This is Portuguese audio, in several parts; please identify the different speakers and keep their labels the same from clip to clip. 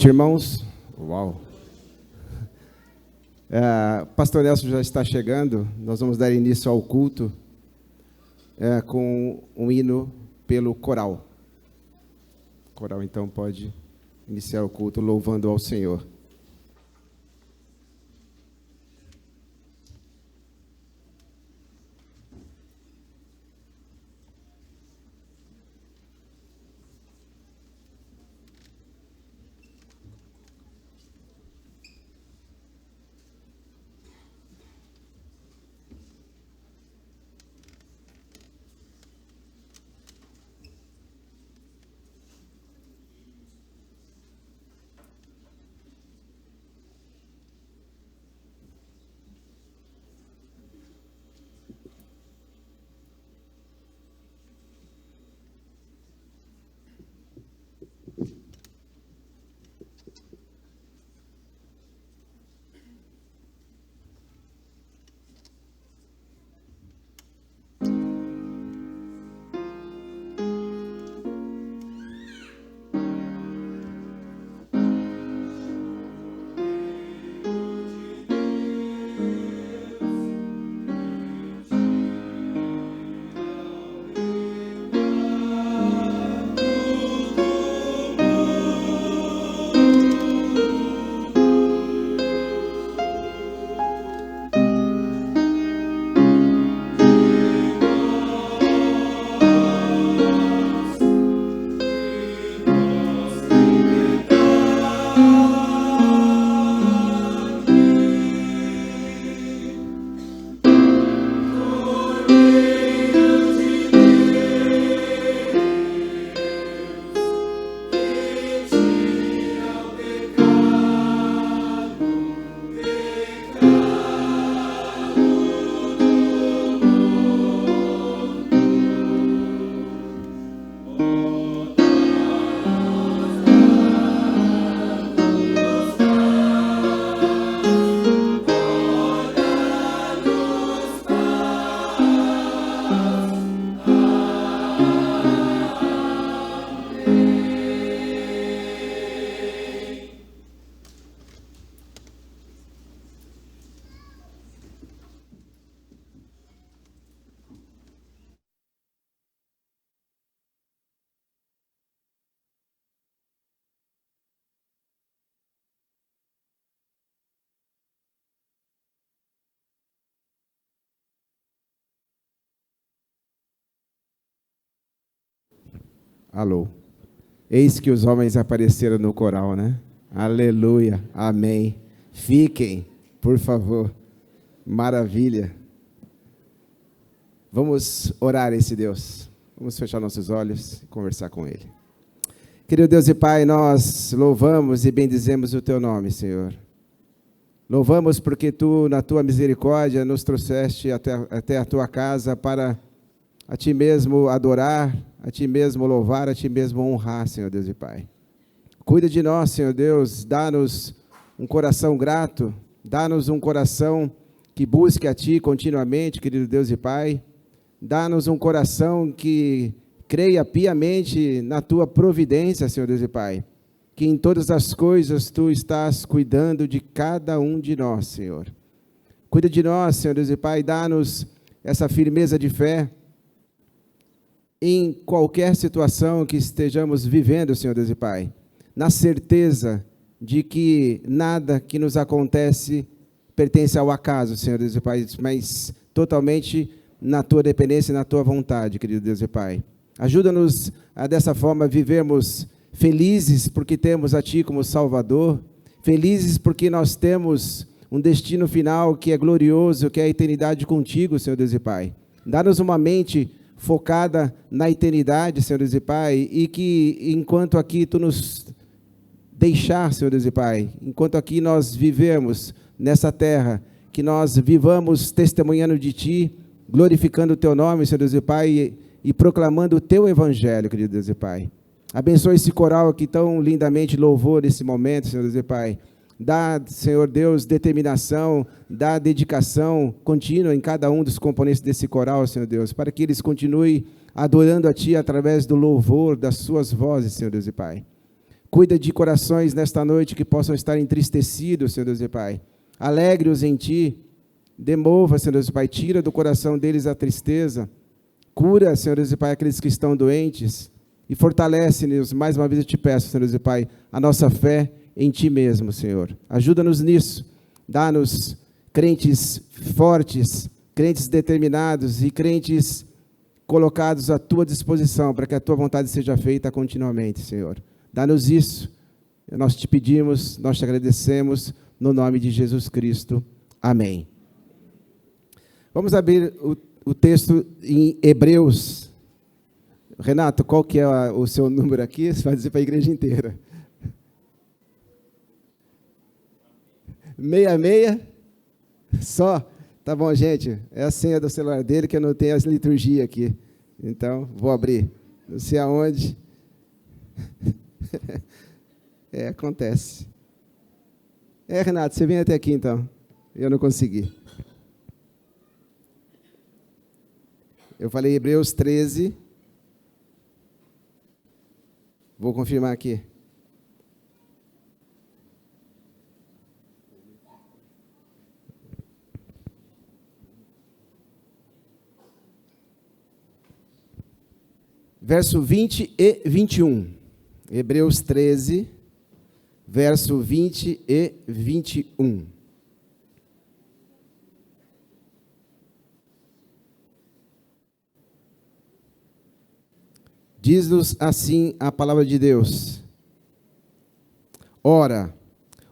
Speaker 1: Irmãos, uau! Pastor Nelson já está chegando, nós vamos dar início ao culto com um hino pelo coral. O coral, então, pode iniciar o culto louvando ao Senhor. Alô. Eis que os homens apareceram no coral, né? Aleluia, amém. Fiquem, por favor. Maravilha. Vamos orar a esse Deus. Vamos fechar nossos olhos e conversar com Ele. Querido Deus e Pai, nós louvamos e bendizemos o Teu nome, Senhor. Louvamos porque Tu, na Tua misericórdia, nos trouxeste até a Tua casa para a Ti mesmo adorar, a Ti mesmo louvar, a Ti mesmo honrar, Senhor Deus e Pai. Cuida de nós, Senhor Deus, dá-nos um coração grato, dá-nos um coração que busque a Ti continuamente, querido Deus e Pai. Dá-nos um coração que creia piamente na Tua providência, Senhor Deus e Pai. Que em todas as coisas Tu estás cuidando de cada um de nós, Senhor. Cuida de nós, Senhor Deus e Pai, dá-nos essa firmeza de fé, em qualquer situação que estejamos vivendo, Senhor Deus e Pai, na certeza de que nada que nos acontece pertence ao acaso, Senhor Deus e Pai, mas totalmente na Tua dependência e na Tua vontade, querido Deus e Pai. Ajuda-nos a dessa forma vivermos felizes porque temos a Ti como Salvador, felizes porque nós temos um destino final que é glorioso, que é a eternidade contigo, Senhor Deus e Pai. Dá-nos uma mente focada na eternidade, Senhor Deus e Pai, e que enquanto aqui Tu nos deixar, Senhor Deus e Pai, enquanto aqui nós vivemos nessa terra, que nós vivamos testemunhando de Ti, glorificando o Teu nome, Senhor Deus e Pai, e proclamando o Teu Evangelho, querido Deus e Pai. Abençoe esse coral aqui tão lindamente louvor nesse momento, Senhor Deus e Pai. Dá, Senhor Deus, determinação, dá dedicação contínua em cada um dos componentes desse coral, Senhor Deus, para que eles continuem adorando a Ti através do louvor das suas vozes, Senhor Deus e Pai. Cuida de corações nesta noite que possam estar entristecidos, Senhor Deus e Pai. Alegre-os em Ti. Demova, Senhor Deus e Pai. Tira do coração deles a tristeza. Cura, Senhor Deus e Pai, aqueles que estão doentes. E fortalece-nos, mais uma vez eu te peço, Senhor Deus e Pai, a nossa fé em Ti mesmo, Senhor. Ajuda-nos nisso. Dá-nos crentes fortes, crentes determinados e crentes colocados à Tua disposição, para que a Tua vontade seja feita continuamente, Senhor. Dá-nos isso. Nós te pedimos, nós te agradecemos, no nome de Jesus Cristo. Amém. Vamos abrir o texto em Hebreus. Renato, qual que é o seu número aqui? Você vai dizer para a igreja inteira. 66? Só? Tá bom, gente. É a senha do celular dele, que eu não tenho as liturgias aqui. Então, vou abrir. Não sei aonde. Acontece. Renato, você vem até aqui, então. Eu não consegui. Eu falei Hebreus 13. Vou confirmar aqui. Verso 20 e 21. Hebreus 13, verso 20 e 21. Diz-nos assim a palavra de Deus: Ora,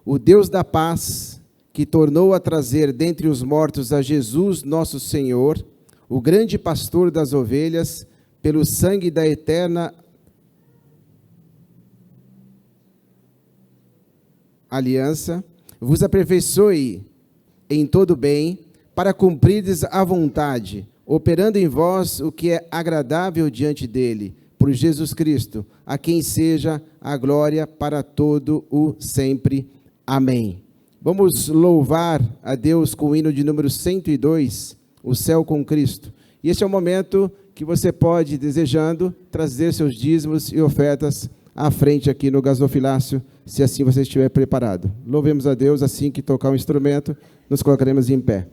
Speaker 1: o Deus da paz, que tornou a trazer dentre os mortos a Jesus nosso Senhor, o grande pastor das ovelhas, pelo sangue da eterna aliança, vos aperfeiçoe em todo bem, para cumprirdes a vontade, operando em vós o que é agradável diante dele, por Jesus Cristo, a quem seja a glória para todo o sempre. Amém. Vamos louvar a Deus com o hino de número 102, O Céu com Cristo. E esse é o momento que você pode, desejando, trazer seus dízimos e ofertas à frente aqui no gasofilácio, se assim você estiver preparado. Louvemos a Deus, assim que tocar o instrumento, nos colocaremos em pé.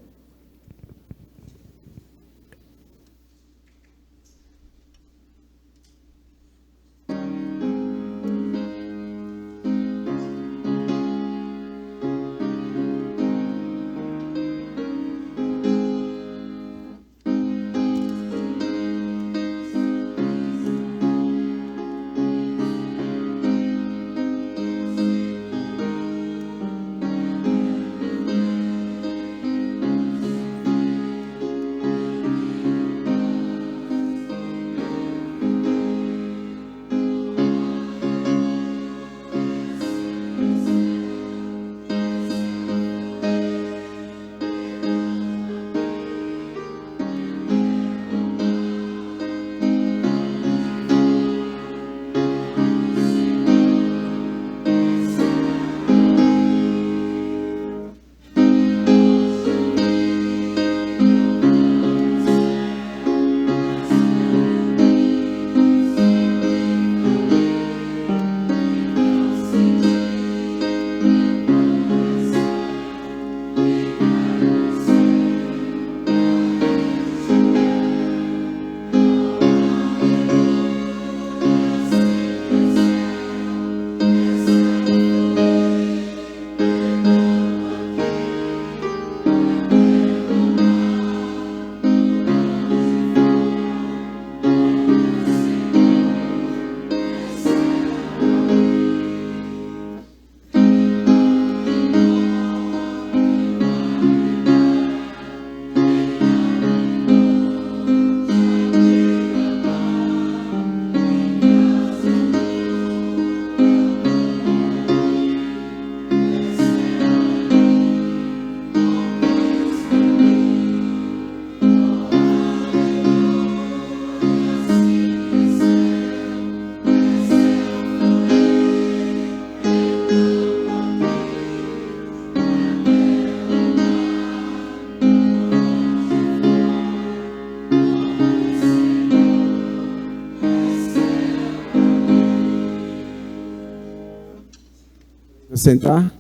Speaker 1: Sentar.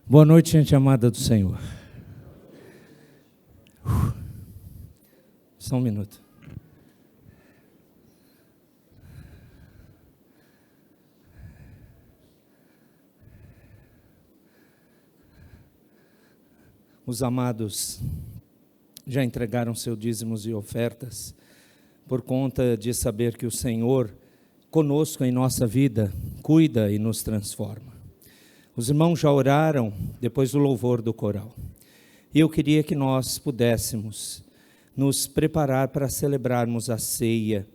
Speaker 2: Boa noite, gente amada do Senhor. Só um minuto. Os amados já entregaram seus dízimos e ofertas por conta de saber que o Senhor, conosco em nossa vida, cuida e nos transforma. Os irmãos já oraram depois do louvor do coral. E eu queria que nós pudéssemos nos preparar para celebrarmos a ceia.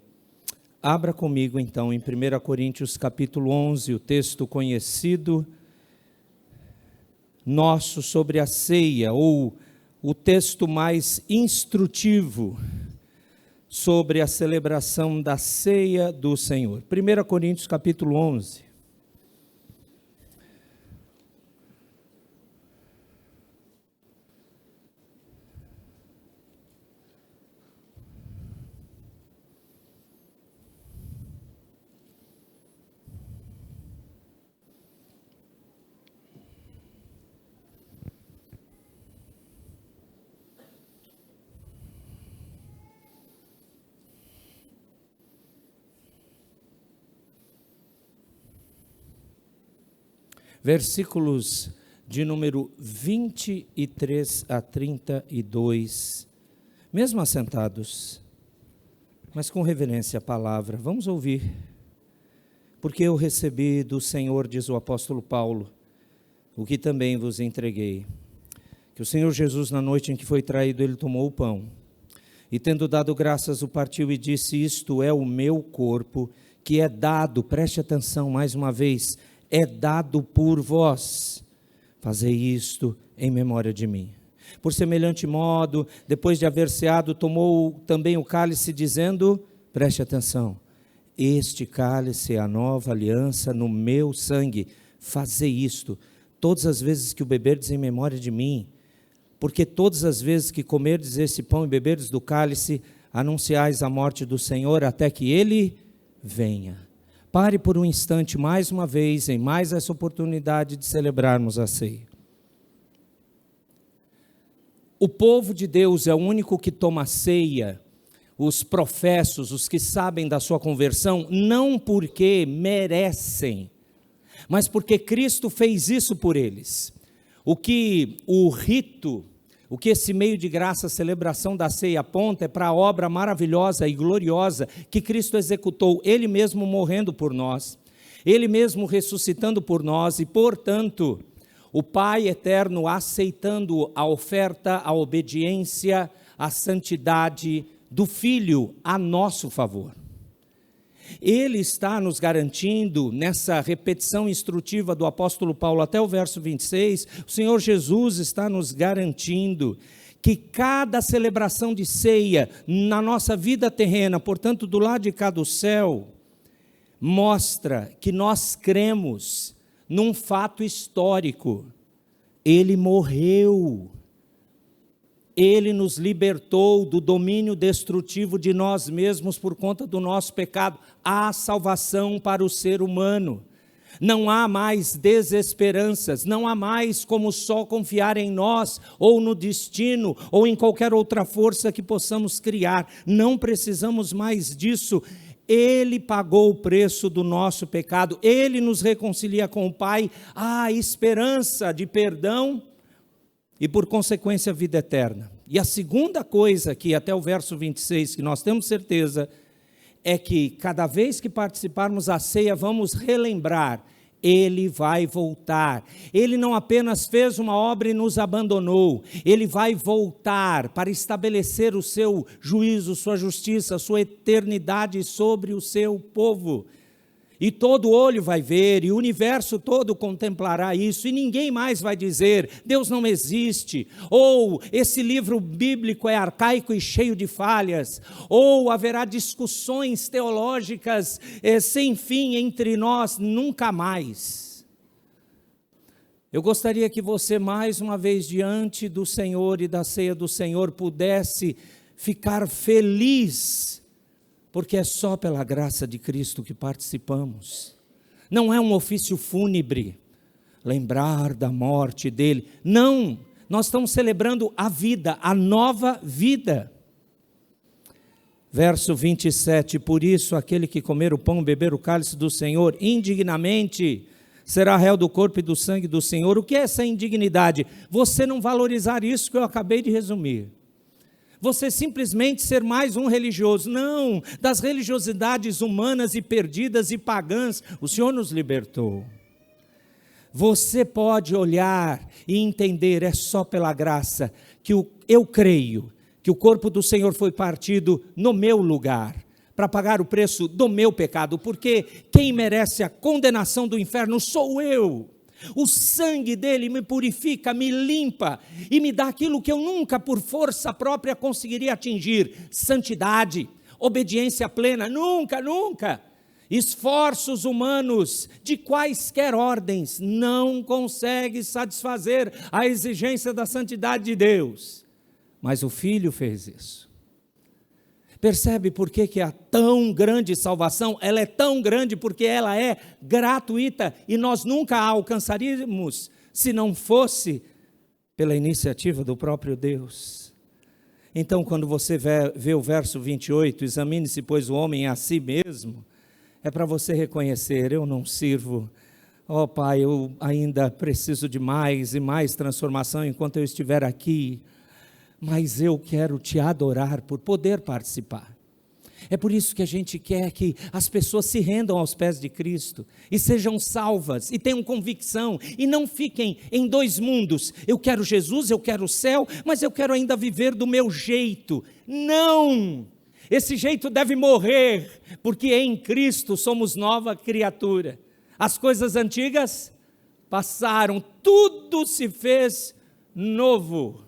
Speaker 2: Abra comigo então em 1 Coríntios capítulo 11, o texto conhecido nosso sobre a ceia, ou o texto mais instrutivo sobre a celebração da ceia do Senhor. 1 Coríntios capítulo 11. Versículos de número 23 a 32, mesmo assentados, mas com reverência à palavra, vamos ouvir, porque eu recebi do Senhor, diz o apóstolo Paulo, o que também vos entreguei, que o Senhor Jesus, na noite em que foi traído, ele tomou o pão, e tendo dado graças, o partiu e disse: isto é o meu corpo, que é dado, preste atenção mais uma vez, é dado por vós, fazei isto em memória de mim. Por semelhante modo, depois de haver ceado, tomou também o cálice, dizendo, preste atenção, este cálice é a nova aliança no meu sangue, fazei isto, todas as vezes que o beberdes em memória de mim, porque todas as vezes que comerdes esse pão e beberdes do cálice, anunciais a morte do Senhor até que Ele venha. Pare por um instante, mais uma vez, em mais essa oportunidade de celebrarmos a ceia. O povo de Deus é o único que toma ceia, os professos, os que sabem da sua conversão, não porque merecem, mas porque Cristo fez isso por eles. O que o rito, o que esse meio de graça, a celebração da ceia aponta é para a obra maravilhosa e gloriosa que Cristo executou, Ele mesmo morrendo por nós, Ele mesmo ressuscitando por nós e, portanto, o Pai eterno aceitando a oferta, a obediência, a santidade do Filho a nosso favor. Ele está nos garantindo, nessa repetição instrutiva do apóstolo Paulo até o verso 26, o Senhor Jesus está nos garantindo que cada celebração de ceia na nossa vida terrena, portanto do lado de cá do céu, mostra que nós cremos num fato histórico. Ele morreu. Ele nos libertou do domínio destrutivo de nós mesmos por conta do nosso pecado. Há salvação para o ser humano. Não há mais desesperanças, não há mais como só confiar em nós, ou no destino, ou em qualquer outra força que possamos criar. Não precisamos mais disso. Ele pagou o preço do nosso pecado. Ele nos reconcilia com o Pai. Há esperança de perdão e, por consequência, vida eterna. E a segunda coisa que até o verso 26, que nós temos certeza, é que cada vez que participarmos da ceia, vamos relembrar, Ele vai voltar. Ele não apenas fez uma obra e nos abandonou, Ele vai voltar para estabelecer o seu juízo, sua justiça, sua eternidade sobre o seu povo. E todo olho vai ver, e o universo todo contemplará isso, e ninguém mais vai dizer, Deus não existe, ou esse livro bíblico é arcaico e cheio de falhas, ou haverá discussões teológicas sem fim entre nós, nunca mais. Eu gostaria que você, mais uma vez, diante do Senhor e da ceia do Senhor, pudesse ficar feliz, porque é só pela graça de Cristo que participamos. Não é um ofício fúnebre, lembrar da morte dele. Não, nós estamos celebrando a vida, a nova vida. Verso 27, por isso aquele que comer o pão e beber o cálice do Senhor indignamente, será réu do corpo e do sangue do Senhor. O que é essa indignidade? Você não valorizar isso que eu acabei de resumir. Você simplesmente ser mais um religioso. Não, das religiosidades humanas e perdidas e pagãs, o Senhor nos libertou. Você pode olhar e entender, é só pela graça, que eu creio que o corpo do Senhor foi partido no meu lugar, para pagar o preço do meu pecado, porque quem merece a condenação do inferno sou eu. O sangue dele me purifica, me limpa e me dá aquilo que eu nunca por força própria conseguiria atingir: santidade, obediência plena, nunca. Esforços humanos de quaisquer ordens não conseguem satisfazer a exigência da santidade de Deus, mas o Filho fez isso. Percebe por que a tão grande salvação? Ela é tão grande porque ela é gratuita e nós nunca a alcançaríamos se não fosse pela iniciativa do próprio Deus. Então, quando você vê o verso 28, examine-se, pois, o homem a si mesmo, é para você reconhecer: eu não sirvo, ó Pai, eu ainda preciso de mais e mais transformação enquanto eu estiver aqui, mas eu quero te adorar por poder participar. É por isso que a gente quer que as pessoas se rendam aos pés de Cristo e sejam salvas e tenham convicção e não fiquem em dois mundos: eu quero Jesus, eu quero o céu, mas eu quero ainda viver do meu jeito. Não! Esse jeito deve morrer, porque em Cristo somos nova criatura. As coisas antigas passaram, tudo se fez novo.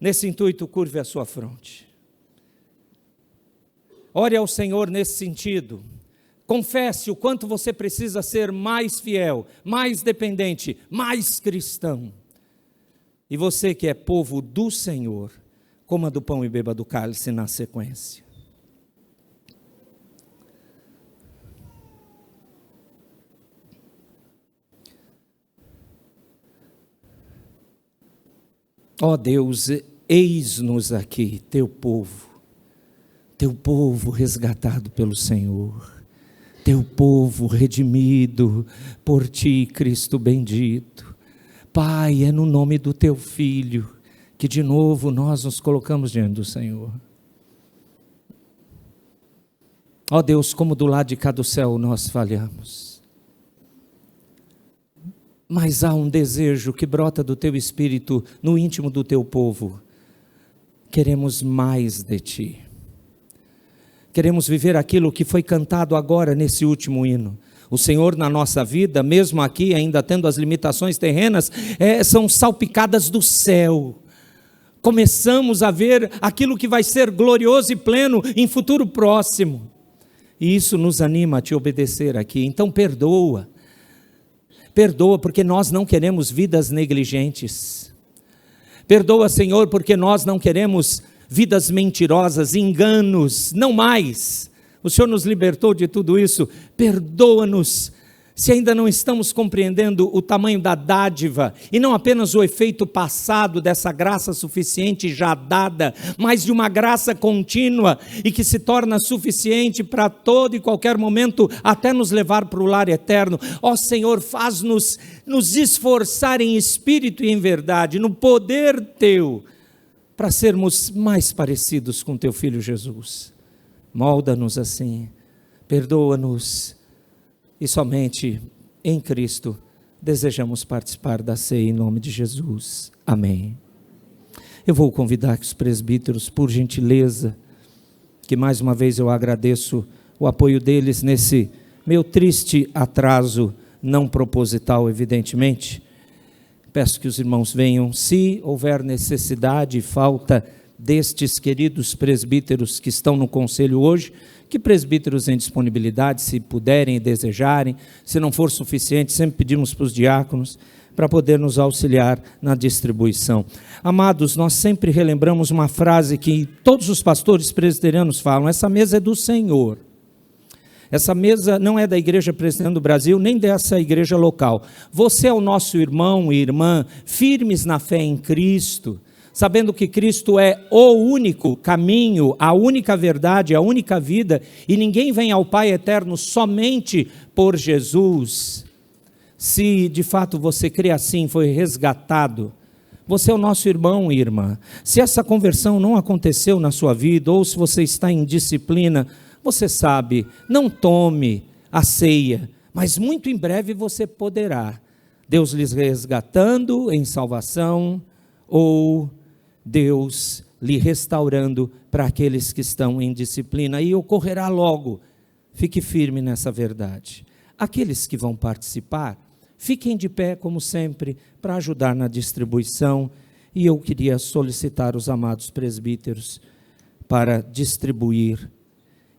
Speaker 2: Nesse intuito, curve a sua fronte. Ore ao Senhor nesse sentido. Confesse o quanto você precisa ser mais fiel, mais dependente, mais cristão. E você que é povo do Senhor, coma do pão e beba do cálice na sequência. Ó Deus, eis-nos aqui, teu povo resgatado pelo Senhor, teu povo redimido por ti, Cristo bendito. Pai, é no nome do teu Filho que de novo nós nos colocamos diante do Senhor. Ó Deus, como do lado de cá do céu nós falhamos, mas há um desejo que brota do teu Espírito no íntimo do teu povo. Queremos mais de ti. Queremos viver aquilo que foi cantado agora nesse último hino. O Senhor na nossa vida, mesmo aqui ainda tendo as limitações terrenas, são salpicadas do céu. Começamos a ver aquilo que vai ser glorioso e pleno em futuro próximo. E isso nos anima a te obedecer aqui. Então perdoa. Perdoa porque nós não queremos vidas negligentes. Perdoa, Senhor, porque nós não queremos vidas mentirosas, enganos, não mais. O Senhor nos libertou de tudo isso. Perdoa-nos se ainda não estamos compreendendo o tamanho da dádiva, e não apenas o efeito passado dessa graça suficiente já dada, mas de uma graça contínua e que se torna suficiente para todo e qualquer momento, até nos levar para o lar eterno. Ó Senhor, faz-nos nos esforçar em espírito e em verdade, no poder teu, para sermos mais parecidos com teu Filho Jesus. Molda-nos assim, perdoa-nos, e somente em Cristo desejamos participar da ceia em nome de Jesus. Amém. Eu vou convidar que os presbíteros, por gentileza, que mais uma vez eu agradeço o apoio deles nesse Meu triste atraso, não proposital, evidentemente. Peço que os irmãos venham, se houver necessidade e falta destes queridos presbíteros que estão no conselho hoje, que presbíteros em disponibilidade, se puderem e desejarem, se não for suficiente, sempre pedimos para os diáconos, para poder nos auxiliar na distribuição. Amados, nós sempre relembramos uma frase que todos os pastores presbiterianos falam: essa mesa é do Senhor. Essa mesa não é da Igreja Presbiteriana do Brasil, nem dessa igreja local. Você é o nosso irmão e irmã, firmes na fé em Cristo, sabendo que Cristo é o único caminho, a única verdade, a única vida, e ninguém vem ao Pai eterno somente por Jesus. Se de fato você crê assim, foi resgatado, você é o nosso irmão e irmã. Se essa conversão não aconteceu na sua vida, ou se você está em disciplina, você sabe, não tome a ceia, mas muito em breve você poderá. Deus lhes resgatando em salvação, ou Deus lhe restaurando para aqueles que estão em disciplina, e ocorrerá logo. Fique firme nessa verdade. Aqueles que vão participar, fiquem de pé como sempre, para ajudar na distribuição, e eu queria solicitar os amados presbíteros para distribuir.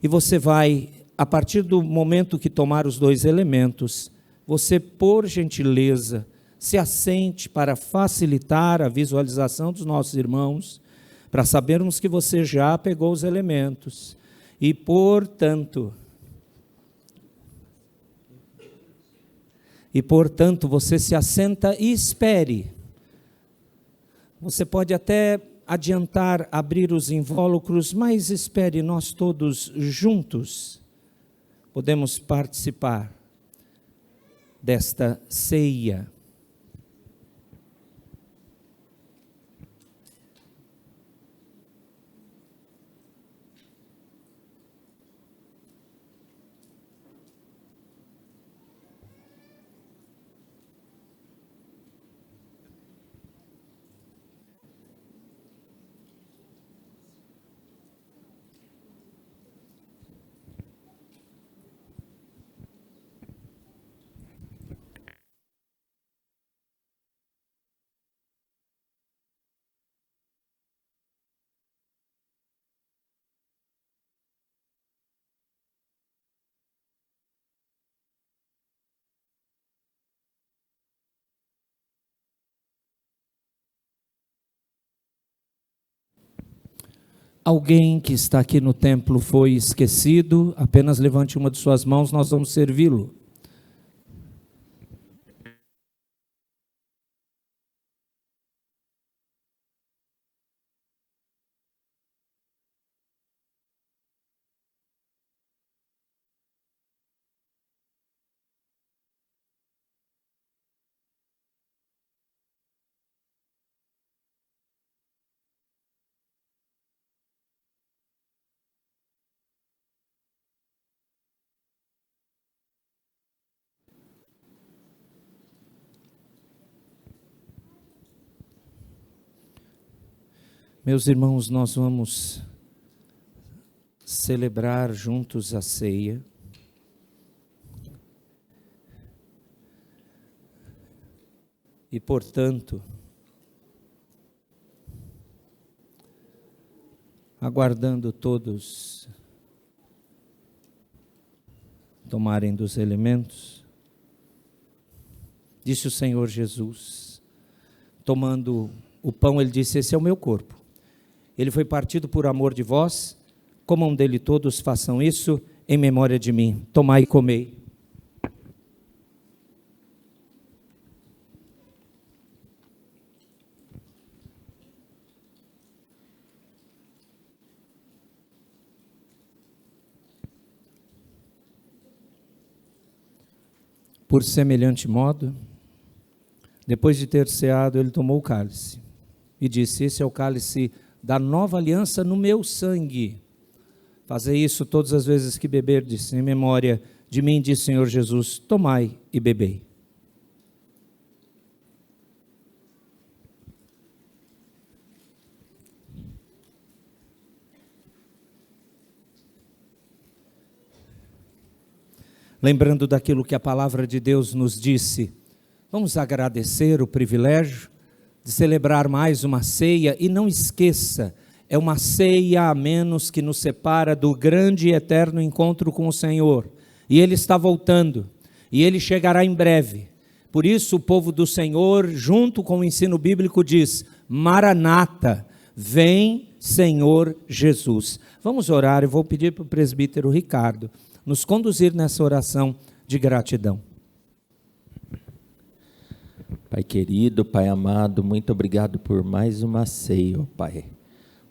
Speaker 2: E você vai, a partir do momento que tomar os dois elementos, você, por gentileza, se assente para facilitar a visualização dos nossos irmãos, para sabermos que você já pegou os elementos. E, portanto, você se assenta e espere. Você pode até adiantar, abrir os invólucros, mas espere, nós todos juntos podemos participar desta ceia. Alguém que está aqui no templo foi esquecido, apenas levante uma de suas mãos, nós vamos servi-lo. Meus irmãos, nós vamos celebrar juntos a ceia. E, portanto, aguardando todos tomarem dos elementos, disse o Senhor Jesus, tomando o pão, ele disse: esse é o meu corpo. Ele foi partido por amor de vós, comam dele todos, façam isso em memória de mim. Tomai e comei. Por semelhante modo, depois de ter ceado, ele tomou o cálice e disse: esse é o cálice da nova aliança no meu sangue. Fazei isso todas as vezes que beberdes, em memória de mim, disse o Senhor Jesus. Tomai e bebei. lembrando daquilo que a palavra de Deus nos disse, vamos agradecer o privilégio de celebrar mais uma ceia, e não esqueça, é uma ceia a menos que nos separa do grande e eterno encontro com o Senhor, e Ele está voltando, e Ele chegará em breve. Por isso o povo do Senhor, junto com o ensino bíblico, diz: Maranata, vem Senhor Jesus. Vamos orar, eu vou pedir para o presbítero Ricardo nos conduzir nessa oração de gratidão.
Speaker 3: Pai querido, Pai amado, muito obrigado por mais uma ceia, ó Pai.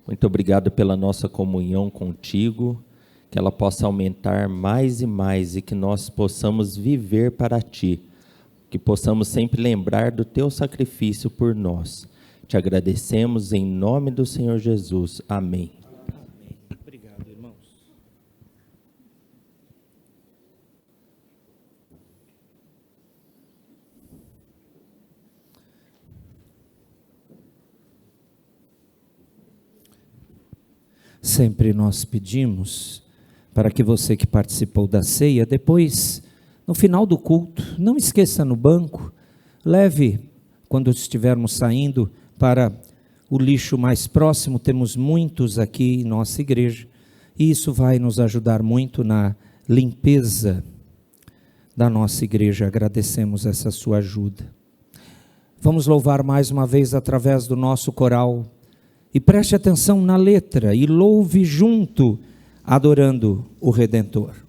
Speaker 3: Muito obrigado pela nossa comunhão contigo, que ela possa aumentar mais e mais e que nós possamos viver para Ti, que possamos sempre lembrar do Teu sacrifício por nós. Te agradecemos em nome do Senhor Jesus. Amém.
Speaker 2: Amém. Obrigado, irmãos. Sempre nós pedimos para que você que participou da ceia, depois, no final do culto, não esqueça no banco, leve, quando estivermos saindo, para o lixo mais próximo. Temos muitos aqui em nossa igreja, e isso vai nos ajudar muito na limpeza da nossa igreja. Agradecemos essa sua ajuda. Vamos louvar mais uma vez através do nosso coral, e preste atenção na letra, e louve junto, adorando o Redentor.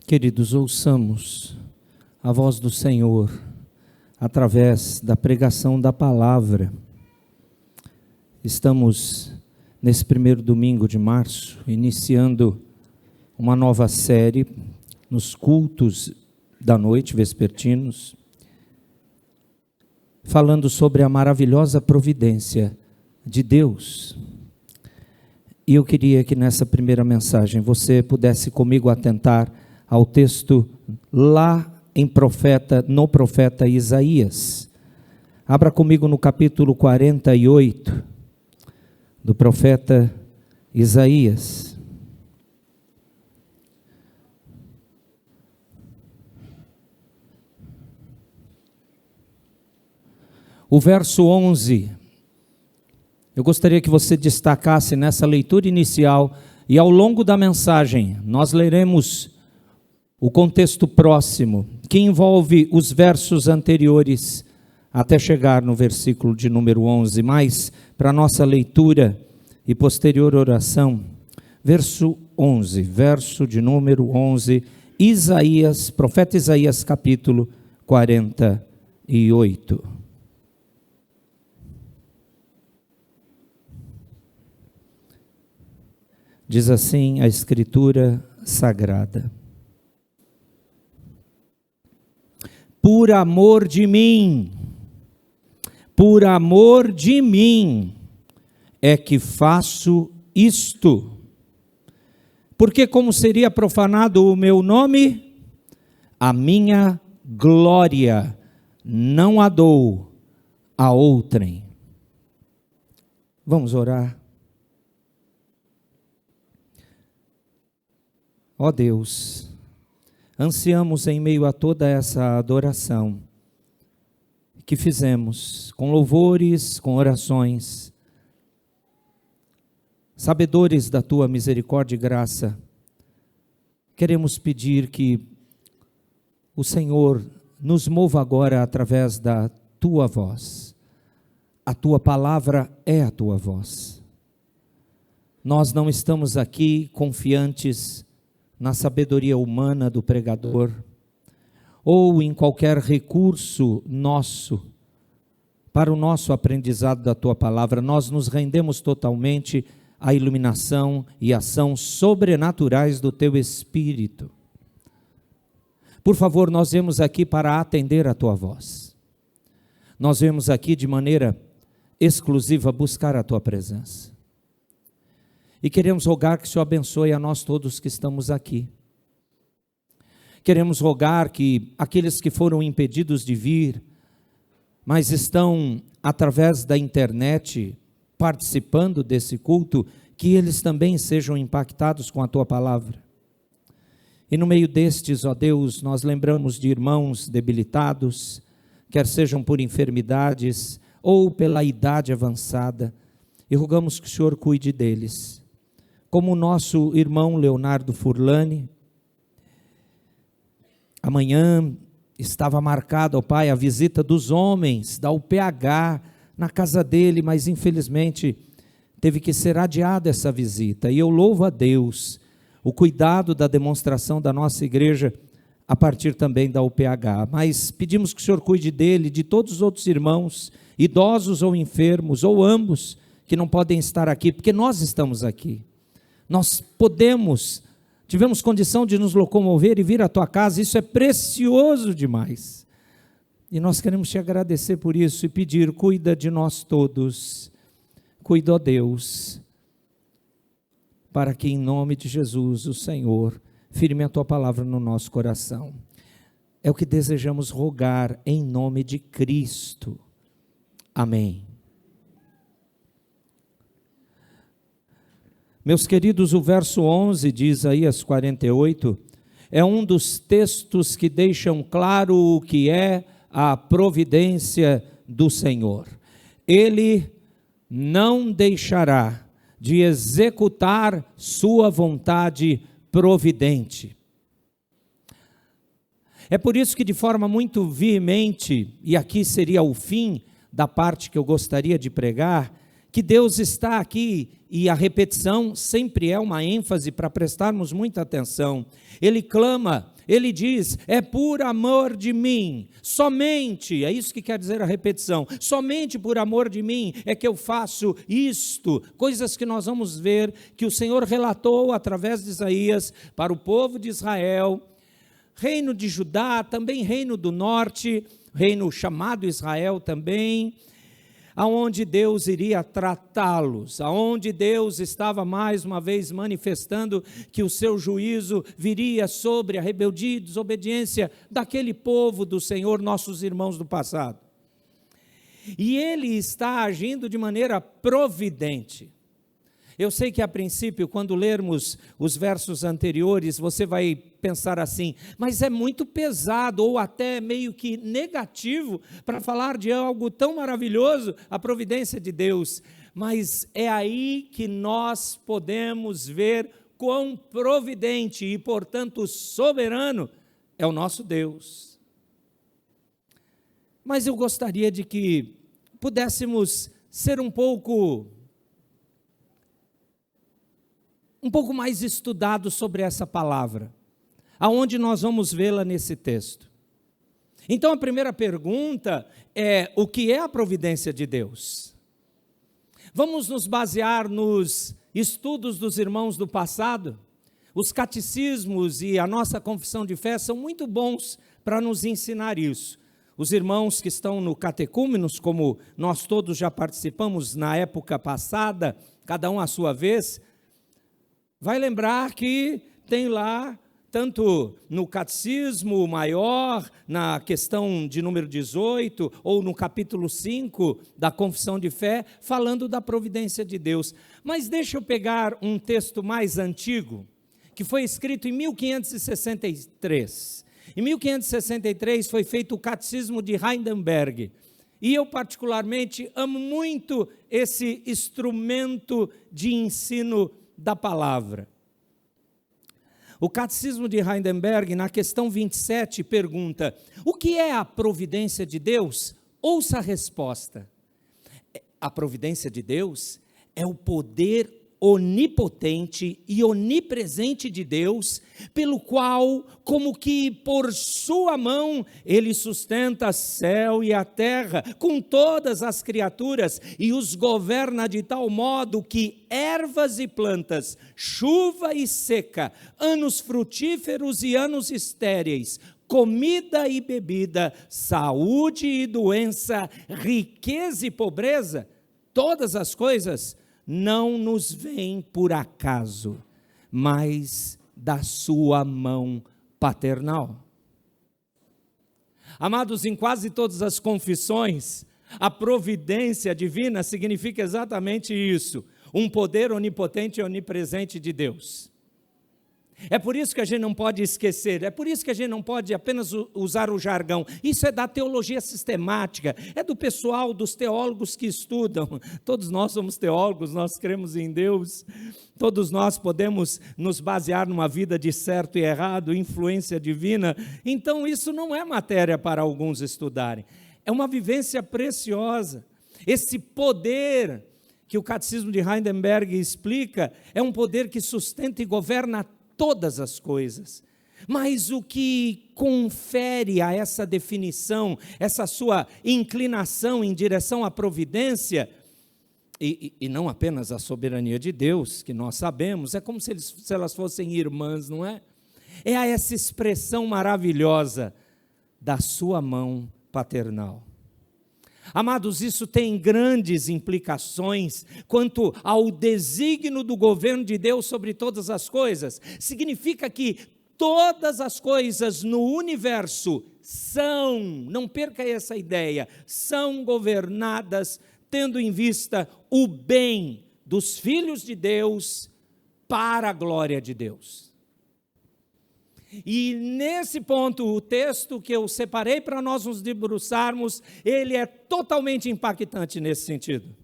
Speaker 2: Queridos, ouçamos a voz do Senhor através da pregação da palavra. Estamos nesse primeiro domingo de março, iniciando uma nova série nos cultos da noite, vespertinos, falando sobre a maravilhosa providência de Deus. E eu queria que nessa primeira mensagem você pudesse comigo atentar ao texto lá no profeta Isaías. Abra comigo no capítulo 48 do profeta Isaías. O verso 11, eu gostaria que você destacasse nessa leitura inicial, e ao longo da mensagem nós leremos o contexto próximo, que envolve os versos anteriores, até chegar no versículo de número 11, mas para nossa leitura e posterior oração, verso de número 11, Isaías, profeta Isaías, capítulo 48. Diz assim a Escritura Sagrada: por amor de mim é que faço isto. Porque como seria profanado o meu nome? A minha glória não a dou a outrem. Vamos orar. Ó Deus, ansiamos em meio a toda essa adoração que fizemos, com louvores, com orações, sabedores da Tua misericórdia e graça, queremos pedir que o Senhor nos mova agora através da Tua voz. A Tua palavra é a Tua voz. Nós não estamos aqui confiantes na sabedoria humana do pregador, ou em qualquer recurso nosso, para o nosso aprendizado da Tua palavra. Nós nos rendemos totalmente à iluminação e ação sobrenaturais do Teu Espírito. Por favor, nós viemos aqui para atender a Tua voz. Nós viemos aqui de maneira exclusiva buscar a Tua presença. E queremos rogar que o Senhor abençoe a nós todos que estamos aqui. Queremos rogar que aqueles que foram impedidos de vir, mas estão através da internet participando desse culto, que eles também sejam impactados com a Tua palavra. E no meio destes, ó Deus, nós lembramos de irmãos debilitados, quer sejam por enfermidades ou pela idade avançada, e rogamos que o Senhor cuide deles. Como o nosso irmão Leonardo Furlani, amanhã estava marcada, ó Pai, a visita dos homens da UPH na casa dele, mas infelizmente teve que ser adiada essa visita. E eu louvo a Deus o cuidado da demonstração da nossa igreja a partir também da UPH. Mas pedimos que o Senhor cuide dele, de todos os outros irmãos, idosos ou enfermos, ou ambos, que não podem estar aqui, porque nós estamos aqui. Nós tivemos condição de nos locomover e vir à Tua casa, isso é precioso demais. E nós queremos Te agradecer por isso e pedir, cuida de nós todos, cuida, ó Deus, para que em nome de Jesus, o Senhor, firme a Tua palavra no nosso coração. É o que desejamos rogar em nome de Cristo. Amém. Meus queridos, o verso 11 de Isaías 48 é um dos textos que deixam claro o que é a providência do Senhor. Ele não deixará de executar sua vontade providente. É por isso que, de forma muito veemente, e aqui seria o fim da parte que eu gostaria de pregar, que Deus está aqui, e a repetição sempre é uma ênfase para prestarmos muita atenção. Ele clama ele diz, é por amor de mim, somente, é isso que quer dizer a repetição, somente por amor de mim é que eu faço isto, coisas que nós vamos ver que o Senhor relatou através de Isaías para o povo de Israel, reino de Judá, também reino do norte, reino chamado Israel também, aonde Deus iria tratá-los, aonde Deus estava mais uma vez manifestando que o seu juízo viria sobre a rebeldia e desobediência daquele povo do Senhor, nossos irmãos do passado. E ele está agindo de maneira providente. Eu sei que a princípio, quando lermos os versos anteriores, você vai pensar assim, mas é muito pesado ou até meio que negativo para falar de algo tão maravilhoso, a providência de Deus. Mas é aí que nós podemos ver quão providente e, portanto, soberano é o nosso Deus. Mas eu gostaria de que pudéssemos ser um pouco mais estudado sobre essa palavra, aonde nós vamos vê-la nesse texto. Então a primeira pergunta é, o que é a providência de Deus? Vamos nos basear nos estudos dos irmãos do passado? Os catecismos e a nossa confissão de fé são muito bons para nos ensinar isso. Os irmãos que estão no catecúmenos, como nós todos já participamos na época passada, cada um à sua vez, vai lembrar que tem lá, tanto no catecismo maior, na questão de número 18, ou no capítulo 5 da confissão de fé, falando da providência de Deus. Mas deixa eu pegar um texto mais antigo, que foi escrito em 1563. Em 1563 foi feito o catecismo de Heidelberg. E eu particularmente amo muito esse instrumento de ensino da palavra. O catecismo de Heidelberg, na questão 27, pergunta, o que é a providência de Deus? Ouça a resposta. A providência de Deus é o poder onipotente e onipresente de Deus, pelo qual, como que por sua mão, ele sustenta céu e a terra, com todas as criaturas, e os governa de tal modo que ervas e plantas, chuva e seca, anos frutíferos e anos estéreis, comida e bebida, saúde e doença, riqueza e pobreza, todas as coisas não nos vêm por acaso, mas da sua mão paternal. Amados, em quase todas as confissões, a providência divina significa exatamente isso, um poder onipotente e onipresente de Deus. É por isso que a gente não pode esquecer, é por isso que a gente não pode apenas usar o jargão. Isso é da teologia sistemática, é do pessoal, dos teólogos que estudam. Todos nós somos teólogos, nós cremos em Deus. Todos nós podemos nos basear numa vida de certo e errado, influência divina. Então isso não é matéria para alguns estudarem. É uma vivência preciosa. Esse poder que o Catecismo de Heidelberg explica é um poder que sustenta e governa todas as coisas, mas o que confere a essa definição, essa sua inclinação em direção à providência, e não apenas a soberania de Deus, que nós sabemos, é como se elas fossem irmãs, não é? É essa expressão maravilhosa da sua mão paternal. Amados, isso tem grandes implicações quanto ao desígnio do governo de Deus sobre todas as coisas. Significa que todas as coisas no universo são, não perca essa ideia, são governadas tendo em vista o bem dos filhos de Deus para a glória de Deus. E nesse ponto, o texto que eu separei para nós nos debruçarmos, ele é totalmente impactante nesse sentido.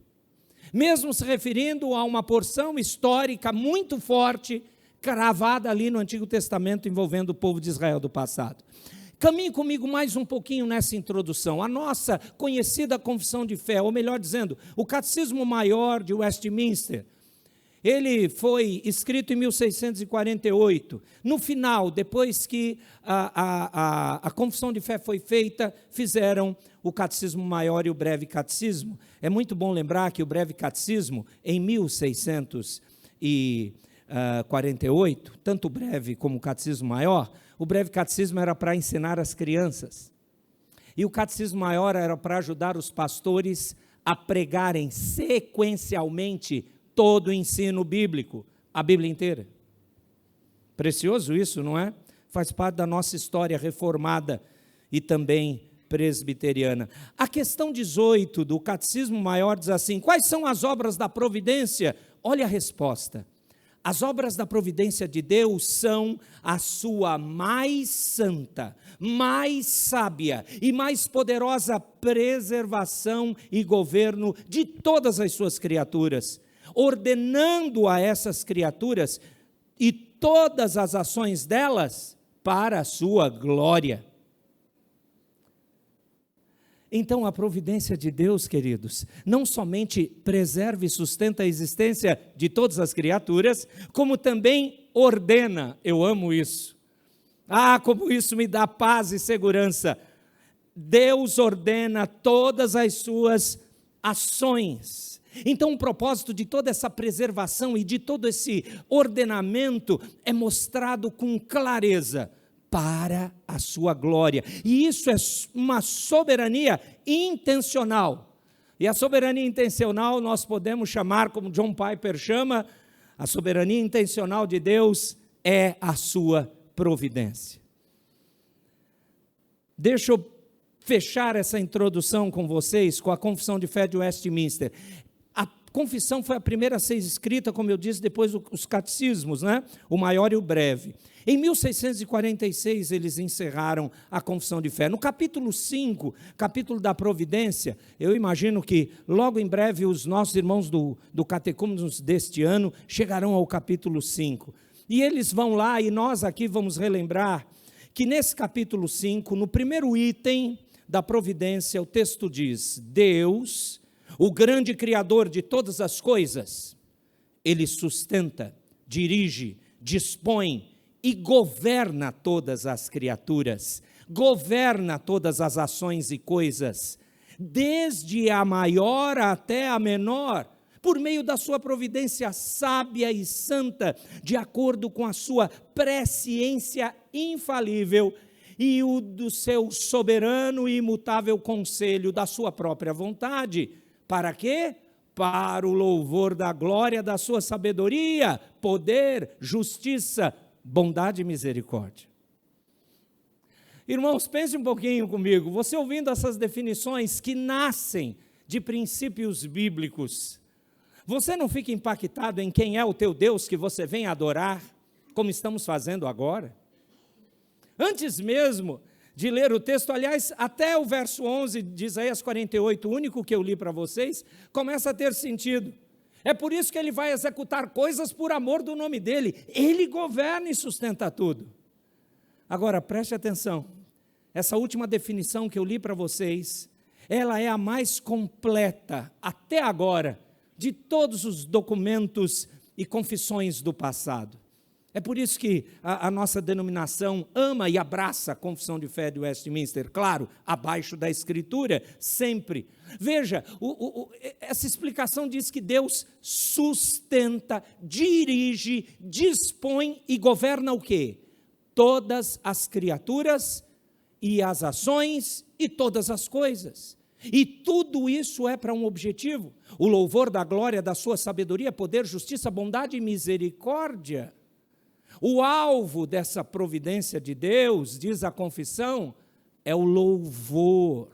Speaker 2: Mesmo se referindo a uma porção histórica muito forte, cravada ali no Antigo Testamento, envolvendo o povo de Israel do passado. Caminhe comigo mais um pouquinho nessa introdução. A nossa conhecida confissão de fé, ou melhor dizendo, o Catecismo Maior de Westminster, Ele foi escrito em 1648. No final, depois que a confissão de fé foi feita, fizeram o Catecismo Maior e o Breve Catecismo. É muito bom lembrar que o Breve Catecismo, em 1648, tanto o Breve como o Catecismo Maior, o Breve Catecismo era para ensinar as crianças. E o Catecismo Maior era para ajudar os pastores a pregarem sequencialmente todo o ensino bíblico, a Bíblia inteira. Precioso isso, não é? Faz parte da nossa história reformada e também presbiteriana. A questão 18 do Catecismo Maior diz assim: quais são as obras da providência? Olha a resposta. As obras da providência de Deus são a sua mais santa, mais sábia e mais poderosa preservação e governo de todas as suas criaturas, ordenando a essas criaturas e todas as ações delas para a sua glória. Então, a providência de Deus, queridos, não somente preserva e sustenta a existência de todas as criaturas, como também ordena. Eu amo isso. Ah, como isso me dá paz e segurança. Deus ordena todas as suas ações. Então, o propósito de toda essa preservação e de todo esse ordenamento é mostrado com clareza para a sua glória. E isso é uma soberania intencional. E a soberania intencional nós podemos chamar, como John Piper chama, a soberania intencional de Deus é a sua providência. Deixa eu fechar essa introdução com vocês com a Confissão de Fé de Westminster. A confissão foi a primeira a ser escrita, como eu disse, depois os catecismos, né? O maior e o breve. Em 1646, eles encerraram a confissão de fé. No capítulo 5, capítulo da providência, eu imagino que logo em breve os nossos irmãos do Catecúmenos deste ano chegarão ao capítulo 5. E eles vão lá, e nós aqui vamos relembrar que nesse capítulo 5, no primeiro item da providência, o texto diz: Deus, o grande Criador de todas as coisas, Ele sustenta, dirige, dispõe e governa todas as criaturas, governa todas as ações e coisas, desde a maior até a menor, por meio da sua providência sábia e santa, de acordo com a sua presciência infalível e o do seu soberano e imutável conselho da sua própria vontade. Para quê? Para o louvor da glória da sua sabedoria, poder, justiça, bondade e misericórdia. Irmãos, pense um pouquinho comigo. Você ouvindo essas definições que nascem de princípios bíblicos, você não fica impactado em quem é o teu Deus que você vem adorar, como estamos fazendo agora? Antes mesmo de ler o texto, aliás, até o verso 11 de Isaías 48, o único que eu li para vocês, começa a ter sentido. É por isso que ele vai executar coisas por amor do nome dele. Ele governa e sustenta tudo. Agora, preste atenção. Essa última definição que eu li para vocês, ela é a mais completa, até agora, de todos os documentos e confissões do passado. É por isso que a nossa denominação ama e abraça a Confissão de Fé de Westminster, claro, abaixo da Escritura, sempre. Veja, essa explicação diz que Deus sustenta, dirige, dispõe e governa o quê? Todas as criaturas e as ações e todas as coisas. E tudo isso é para um objetivo: o louvor da glória da sua sabedoria, poder, justiça, bondade e misericórdia. O alvo dessa providência de Deus, diz a confissão, é o louvor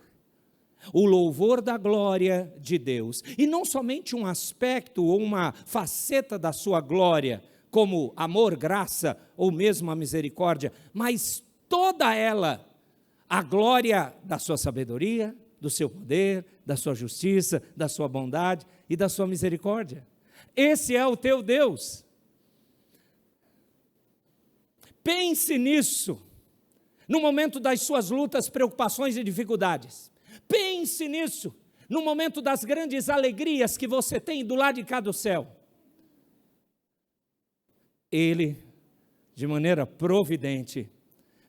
Speaker 2: da glória de Deus. E não somente um aspecto ou uma faceta da sua glória, como amor, graça ou mesmo a misericórdia, mas toda ela, a glória da sua sabedoria, do seu poder, da sua justiça, da sua bondade e da sua misericórdia. Esse é o teu Deus. Pense nisso, no momento das suas lutas, preocupações e dificuldades. Pense nisso, no momento das grandes alegrias que você tem do lado de cá do céu. Ele, de maneira providente,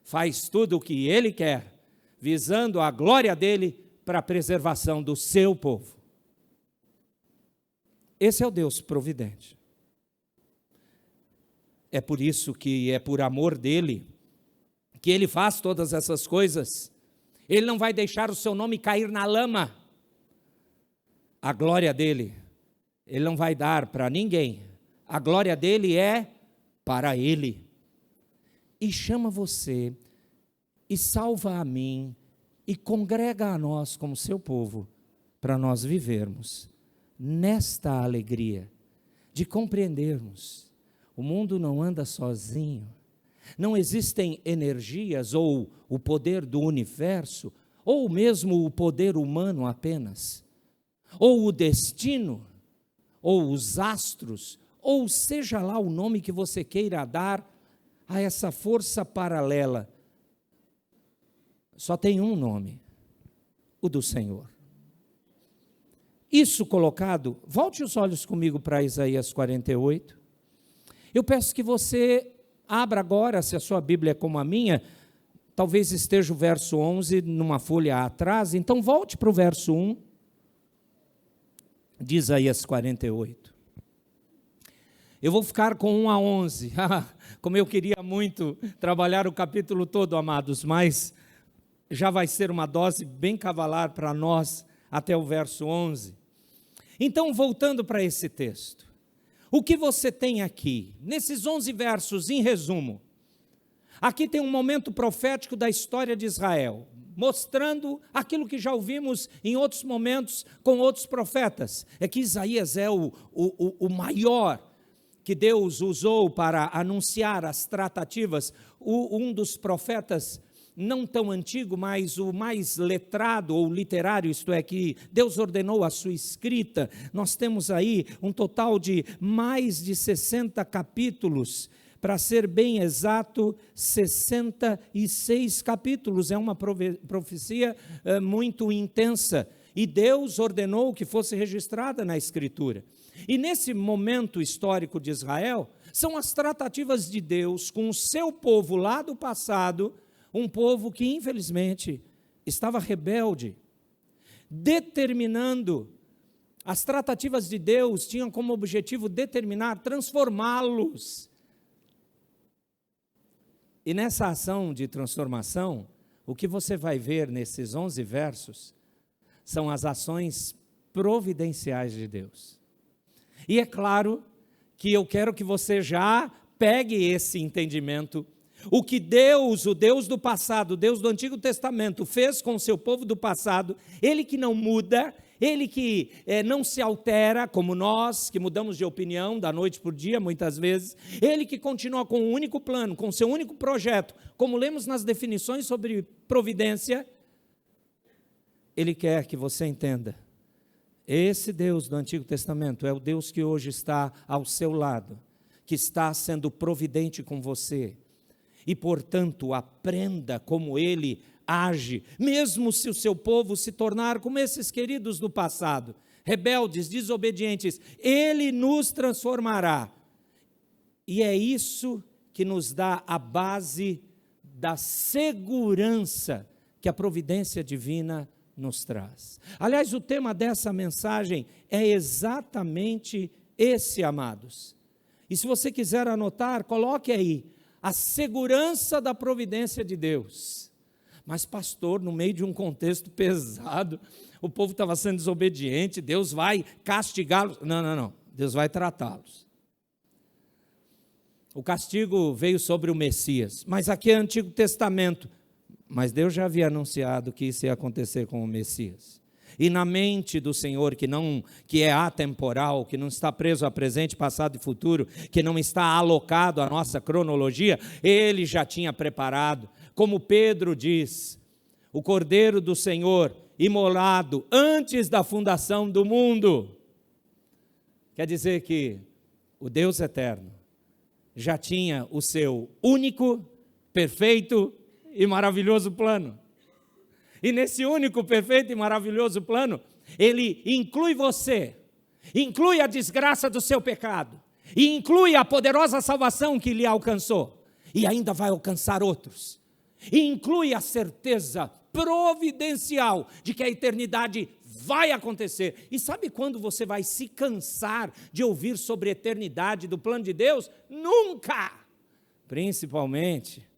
Speaker 2: faz tudo o que Ele quer, visando a glória dEle para a preservação do seu povo. Esse é o Deus providente. É por isso que é por amor dEle que Ele faz todas essas coisas. Ele não vai deixar o seu nome cair na lama. A glória dEle, Ele não vai dar para ninguém. A glória dEle é para Ele. E chama você, e salva a mim, e congrega a nós como seu povo, para nós vivermos nesta alegria de compreendermos: o mundo não anda sozinho, não existem energias ou o poder do universo, ou mesmo o poder humano apenas, ou o destino, ou os astros, ou seja lá o nome que você queira dar a essa força paralela. Só tem um nome: o do Senhor. Isso colocado, volte os olhos comigo para Isaías 48. Eu peço que você abra agora, se a sua Bíblia é como a minha, talvez esteja o verso 11 numa folha atrás, então volte para o verso 1 de Isaías 48. Eu vou ficar com 1 a 11, como eu queria muito trabalhar o capítulo todo, amados, mas já vai ser uma dose bem cavalar para nós até o verso 11. Então, voltando para esse texto, o que você tem aqui, nesses 11 versos, em resumo, aqui tem um momento profético da história de Israel, mostrando aquilo que já ouvimos em outros momentos com outros profetas. É que Isaías é o maior que Deus usou para anunciar as tratativas, um dos profetas não tão antigo, mas o mais letrado ou literário, isto é, que Deus ordenou a sua escrita. Nós temos aí um total de mais de 60 capítulos, para ser bem exato, 66 capítulos, é uma profecia muito intensa, e Deus ordenou que fosse registrada na Escritura. E nesse momento histórico de Israel, são as tratativas de Deus com o seu povo lá do passado, um povo que infelizmente estava rebelde, determinando, as tratativas de Deus tinham como objetivo determinar, transformá-los. E nessa ação de transformação, o que você vai ver nesses 11 versos, são as ações providenciais de Deus. E é claro que eu quero que você já pegue esse entendimento. O que Deus, o Deus do passado, o Deus do Antigo Testamento, fez com o seu povo do passado, Ele que não muda, Ele que não se altera, como nós, que mudamos de opinião da noite para o dia, muitas vezes, Ele que continua com um único plano, com o seu único projeto, como lemos nas definições sobre providência, Ele quer que você entenda, esse Deus do Antigo Testamento é o Deus que hoje está ao seu lado, que está sendo providente com você, e, portanto, aprenda como Ele age, mesmo se o seu povo se tornar como esses queridos do passado, rebeldes, desobedientes, Ele nos transformará. E é isso que nos dá a base da segurança que a providência divina nos traz. Aliás, o tema dessa mensagem é exatamente esse, amados. E se você quiser anotar, coloque aí, a segurança da providência de Deus. Mas pastor, no meio de um contexto pesado, o povo estava sendo desobediente, Deus vai castigá-los. Não, Deus vai tratá-los. O castigo veio sobre o Messias, mas aqui é Antigo Testamento, mas Deus já havia anunciado que isso ia acontecer com o Messias. E na mente do Senhor, que é atemporal, que não está preso a presente, passado e futuro, que não está alocado à nossa cronologia, Ele já tinha preparado. Como Pedro diz, o Cordeiro do Senhor, imolado antes da fundação do mundo. Quer dizer que o Deus eterno já tinha o seu único, perfeito e maravilhoso plano. E nesse único, perfeito e maravilhoso plano, Ele inclui você, inclui a desgraça do seu pecado, e inclui a poderosa salvação que lhe alcançou, e ainda vai alcançar outros, e inclui a certeza providencial de que a eternidade vai acontecer. E sabe quando você vai se cansar de ouvir sobre a eternidade do plano de Deus? Nunca! Principalmente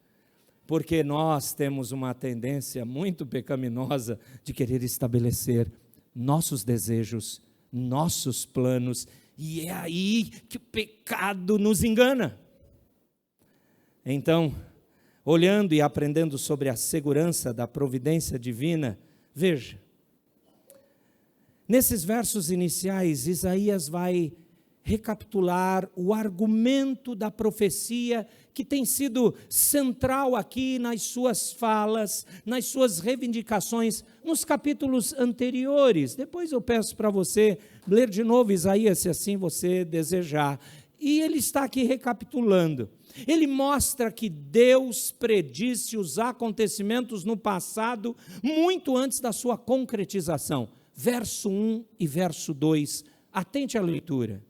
Speaker 2: porque nós temos uma tendência muito pecaminosa de querer estabelecer nossos desejos, nossos planos, e é aí que o pecado nos engana. Então, olhando e aprendendo sobre a segurança da providência divina, veja, nesses versos iniciais, Isaías vai recapitular o argumento da profecia que tem sido central aqui nas suas falas, nas suas reivindicações, nos capítulos anteriores. Depois eu peço para você ler de novo Isaías, se assim você desejar. E ele está aqui recapitulando. Ele mostra que Deus predisse os acontecimentos no passado, muito antes da sua concretização. Verso 1 e verso 2, atente à leitura.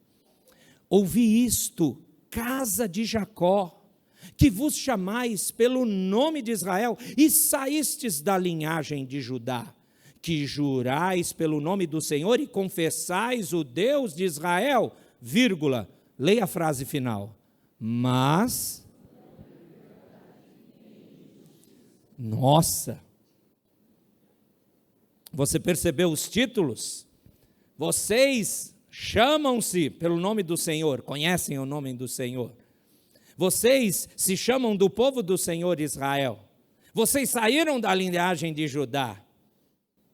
Speaker 2: Ouvi isto, casa de Jacó, que vos chamais pelo nome de Israel, e saístes da linhagem de Judá, que jurais pelo nome do Senhor e confessais o Deus de Israel, vírgula, leia a frase final, mas, nossa, você percebeu os títulos? Vocês chamam-se pelo nome do Senhor, conhecem o nome do Senhor. Vocês se chamam do povo do Senhor Israel. Vocês saíram da linhagem de Judá.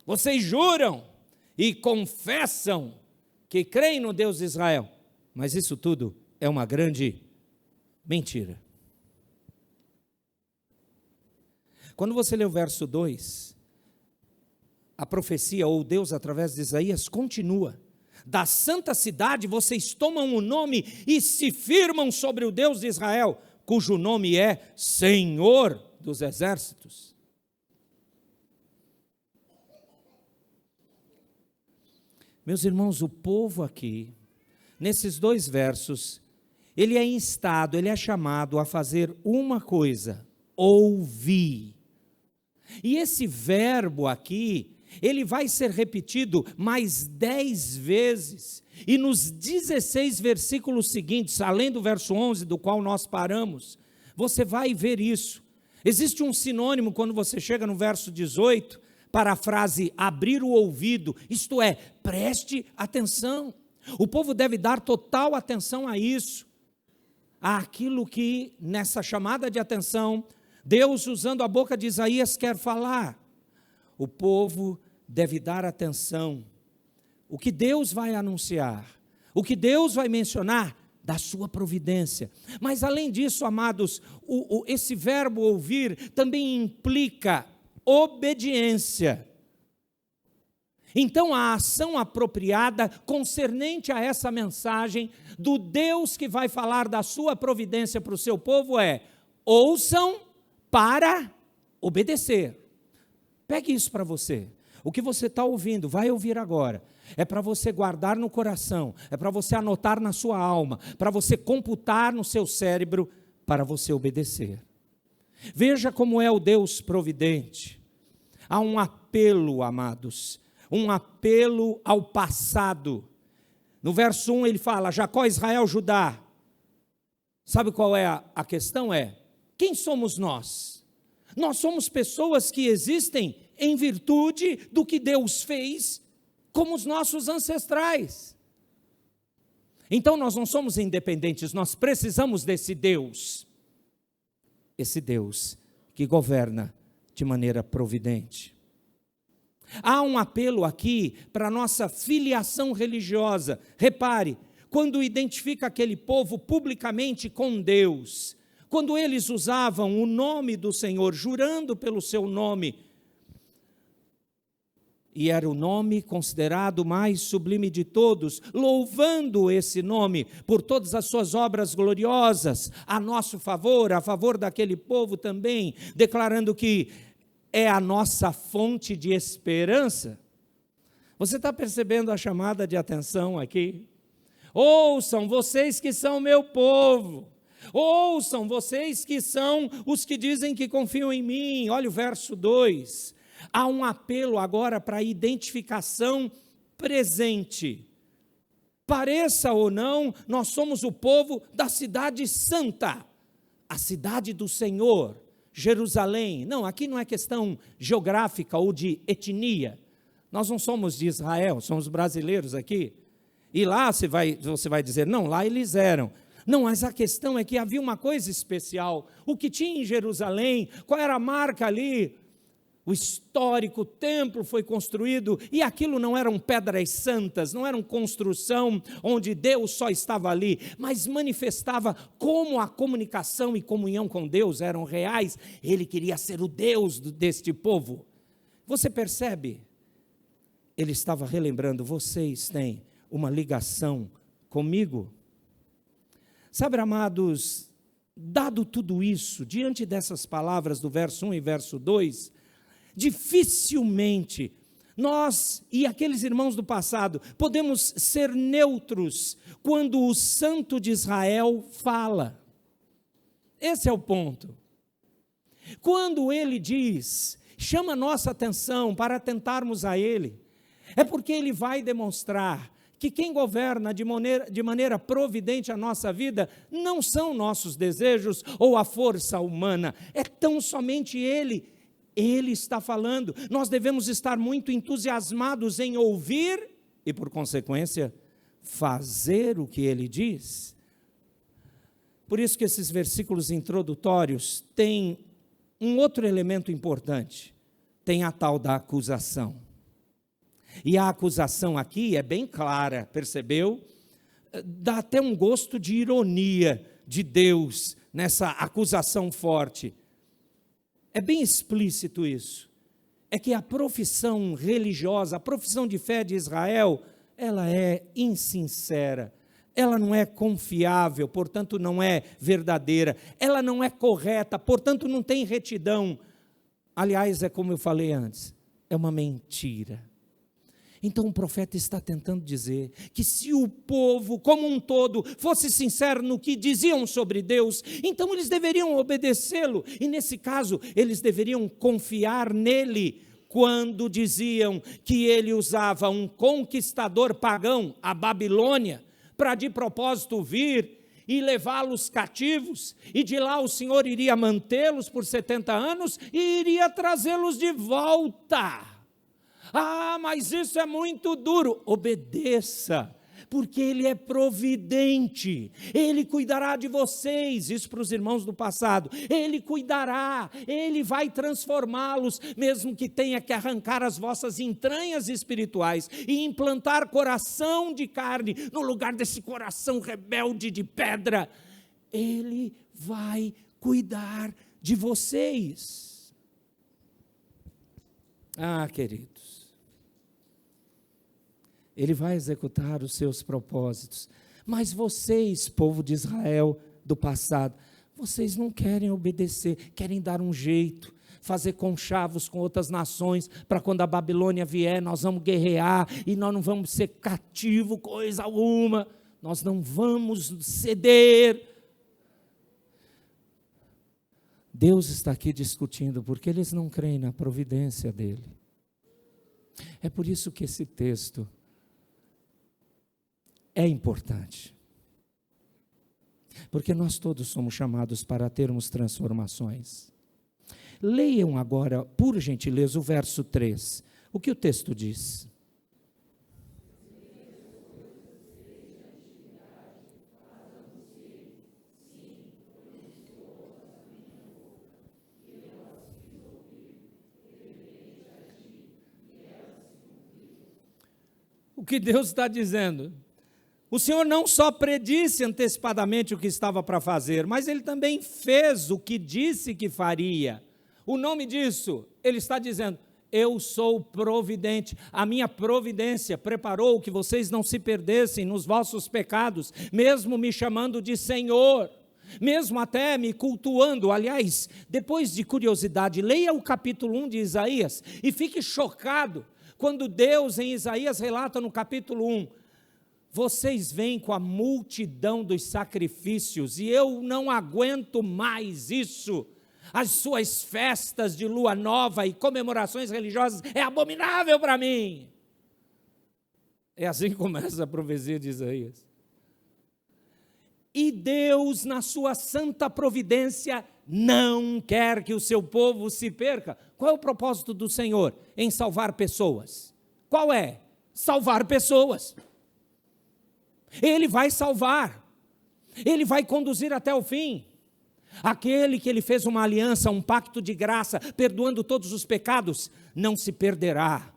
Speaker 2: Vocês juram e confessam que creem no Deus de Israel. Mas isso tudo é uma grande mentira. Quando você lê o verso 2, a profecia ou Deus através de Isaías continua. Da santa cidade vocês tomam o nome e se firmam sobre o Deus de Israel, cujo nome é Senhor dos Exércitos. Meus irmãos, o povo aqui, nesses dois versos, ele é instado, ele é chamado a fazer uma coisa, ouvir. E esse verbo aqui, ele vai ser repetido mais 10 vezes, e nos 16 versículos seguintes, além do verso 11, do qual nós paramos, você vai ver isso. Existe um sinônimo quando você chega no verso 18, para a frase abrir o ouvido, isto é, preste atenção. O povo deve dar total atenção a isso, àquilo que nessa chamada de atenção, Deus usando a boca de Isaías quer falar. O povo deve dar atenção. O que Deus vai anunciar, o que Deus vai mencionar da sua providência. Mas além disso, amados, esse verbo ouvir também implica obediência. Então a ação apropriada concernente a essa mensagem do Deus que vai falar da sua providência para o seu povo é: ouçam para obedecer. Pegue isso para você. O que você está ouvindo, vai ouvir agora, é para você guardar no coração, é para você anotar na sua alma, para você computar no seu cérebro, para você obedecer. Veja como é o Deus providente. Há um apelo, amados, um apelo ao passado. No verso 1 ele fala, Jacó, Israel, Judá. Sabe qual é a questão? Quem somos nós? Nós somos pessoas que existem em virtude do que Deus fez como os nossos ancestrais. Então nós não somos independentes, nós precisamos desse Deus. Esse Deus que governa de maneira providente. Há um apelo aqui para a nossa filiação religiosa. Repare, quando identifica aquele povo publicamente com Deus, quando eles usavam o nome do Senhor, jurando pelo seu nome, e era o nome considerado mais sublime de todos, louvando esse nome por todas as suas obras gloriosas, a nosso favor, a favor daquele povo também, declarando que é a nossa fonte de esperança. Você está percebendo a chamada de atenção aqui? Ouçam, vocês que são meu povo. Ouçam, vocês que são os que dizem que confiam em mim. Olha o verso 2. Há um apelo agora para a identificação presente. Pareça ou não, nós somos o povo da cidade santa, a cidade do Senhor, Jerusalém. Não, aqui não é questão geográfica ou de etnia. Nós não somos de Israel, somos brasileiros aqui. E lá você vai dizer, não, lá eles eram. Não, mas a questão é que havia uma coisa especial. O que tinha em Jerusalém, qual era a marca ali? O histórico templo foi construído e aquilo não eram pedras santas, não era construção onde Deus só estava ali, mas manifestava como a comunicação e comunhão com Deus eram reais. Ele queria ser o Deus deste povo. Você percebe? Ele estava relembrando, vocês têm uma ligação comigo. Sabe, amados, dado tudo isso, diante dessas palavras do verso 1 e verso 2, dificilmente nós e aqueles irmãos do passado podemos ser neutros quando o Santo de Israel fala. Esse é o ponto. Quando ele diz, chama a nossa atenção para atentarmos a ele, é porque ele vai demonstrar que quem governa de maneira providente a nossa vida não são nossos desejos ou a força humana, é tão somente ele. Ele está falando. Nós devemos estar muito entusiasmados em ouvir e, por consequência, fazer o que ele diz. Por isso que esses versículos introdutórios têm um outro elemento importante, tem a tal da acusação. E a acusação aqui é bem clara, percebeu? Dá até um gosto de ironia de Deus nessa acusação forte. É bem explícito isso. É que a profissão religiosa, a profissão de fé de Israel, ela é insincera. Ela não é confiável, portanto não é verdadeira. Ela não é correta, portanto não tem retidão. Aliás, é como eu falei antes, é uma mentira. Então o profeta está tentando dizer que se o povo como um todo fosse sincero no que diziam sobre Deus, então eles deveriam obedecê-lo, e nesse caso eles deveriam confiar nele, quando diziam que ele usava um conquistador pagão, a Babilônia, para de propósito vir e levá-los cativos, e de lá o Senhor iria mantê-los por 70 anos e iria trazê-los de volta. Ah, mas isso é muito duro. Obedeça, porque Ele é providente, Ele cuidará de vocês, isso para os irmãos do passado, Ele cuidará, Ele vai transformá-los, mesmo que tenha que arrancar as vossas entranhas espirituais e implantar coração de carne no lugar desse coração rebelde de pedra. Ele vai cuidar de vocês. Ah, queridos, Ele vai executar os seus propósitos, mas vocês, povo de Israel do passado, vocês não querem obedecer, querem dar um jeito, fazer conchavos com outras nações, para quando a Babilônia vier, nós vamos guerrear, e nós não vamos ser cativo coisa alguma, nós não vamos ceder. Deus está aqui discutindo, porque eles não creem na providência dEle. É por isso que esse texto é importante, porque nós todos somos chamados para termos transformações. Leiam agora, por gentileza, o verso 3. O que o texto diz? O que Deus está dizendo? O Senhor não só predisse antecipadamente o que estava para fazer, mas Ele também fez o que disse que faria. O nome disso, Ele está dizendo, eu sou providente, a minha providência preparou que vocês não se perdessem nos vossos pecados, mesmo me chamando de Senhor, mesmo até me cultuando. Aliás, depois de curiosidade, leia o capítulo 1 de Isaías e fique chocado, quando Deus em Isaías relata no capítulo 1, vocês vêm com a multidão dos sacrifícios, e eu não aguento mais isso. As suas festas de lua nova e comemorações religiosas é abominável para mim. É assim que começa a profecia de Isaías. E Deus, na sua santa providência, não quer que o seu povo se perca. Qual é o propósito do Senhor? Em salvar pessoas. Qual é? Salvar pessoas. Ele vai salvar. Ele vai conduzir até o fim. Aquele que ele fez uma aliança, um pacto de graça, perdoando todos os pecados, não se perderá,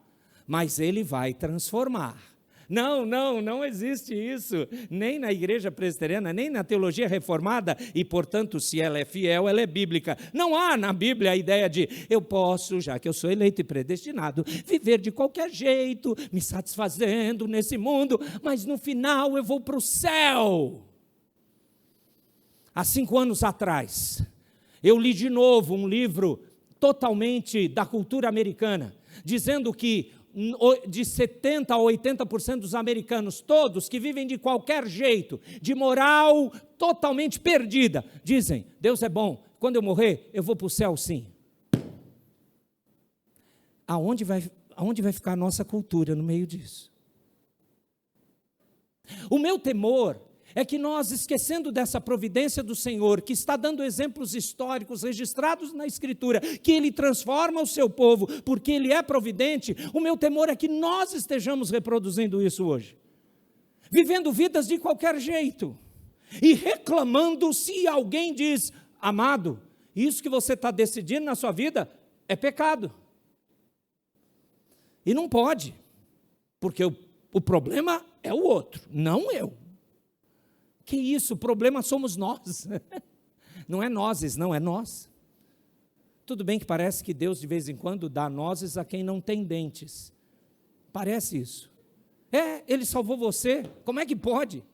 Speaker 2: mas ele vai transformar. Não existe isso, nem na igreja presbiteriana, nem na teologia reformada, e portanto, se ela é fiel, ela é bíblica. Não há na Bíblia a ideia de, eu posso, já que eu sou eleito e predestinado, viver de qualquer jeito, me satisfazendo nesse mundo, mas no final eu vou para o céu. Há 5 anos atrás, eu li de novo um livro totalmente da cultura americana, dizendo que de 70% a 80% dos americanos, todos que vivem de qualquer jeito, de moral totalmente perdida, dizem, Deus é bom, quando eu morrer, eu vou para o céu sim. Aonde vai ficar a nossa cultura no meio disso? O meu temor é que nós, esquecendo dessa providência do Senhor, que está dando exemplos históricos registrados na Escritura, que Ele transforma o seu povo, porque Ele é providente, o meu temor é que nós estejamos reproduzindo isso hoje, vivendo vidas de qualquer jeito, e reclamando se alguém diz, amado, isso que você está decidindo na sua vida é pecado, e não pode, porque o problema é o outro, não eu. Que isso, o problema somos nós, não é nozes, não é nós. Tudo bem que parece que Deus de vez em quando dá nozes a quem não tem dentes, parece isso. Ele salvou você, como é que pode?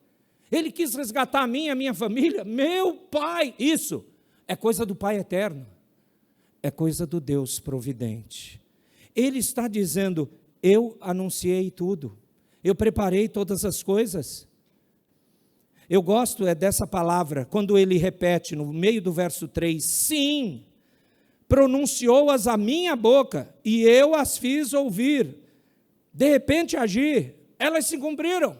Speaker 2: Ele quis resgatar a mim e a minha família, meu Pai, isso é coisa do Pai eterno, é coisa do Deus providente. Ele está dizendo, eu anunciei tudo, eu preparei todas as coisas. Eu gosto dessa palavra, quando ele repete no meio do verso 3, sim, pronunciou-as a minha boca, e eu as fiz ouvir, de repente agir, elas se cumpriram.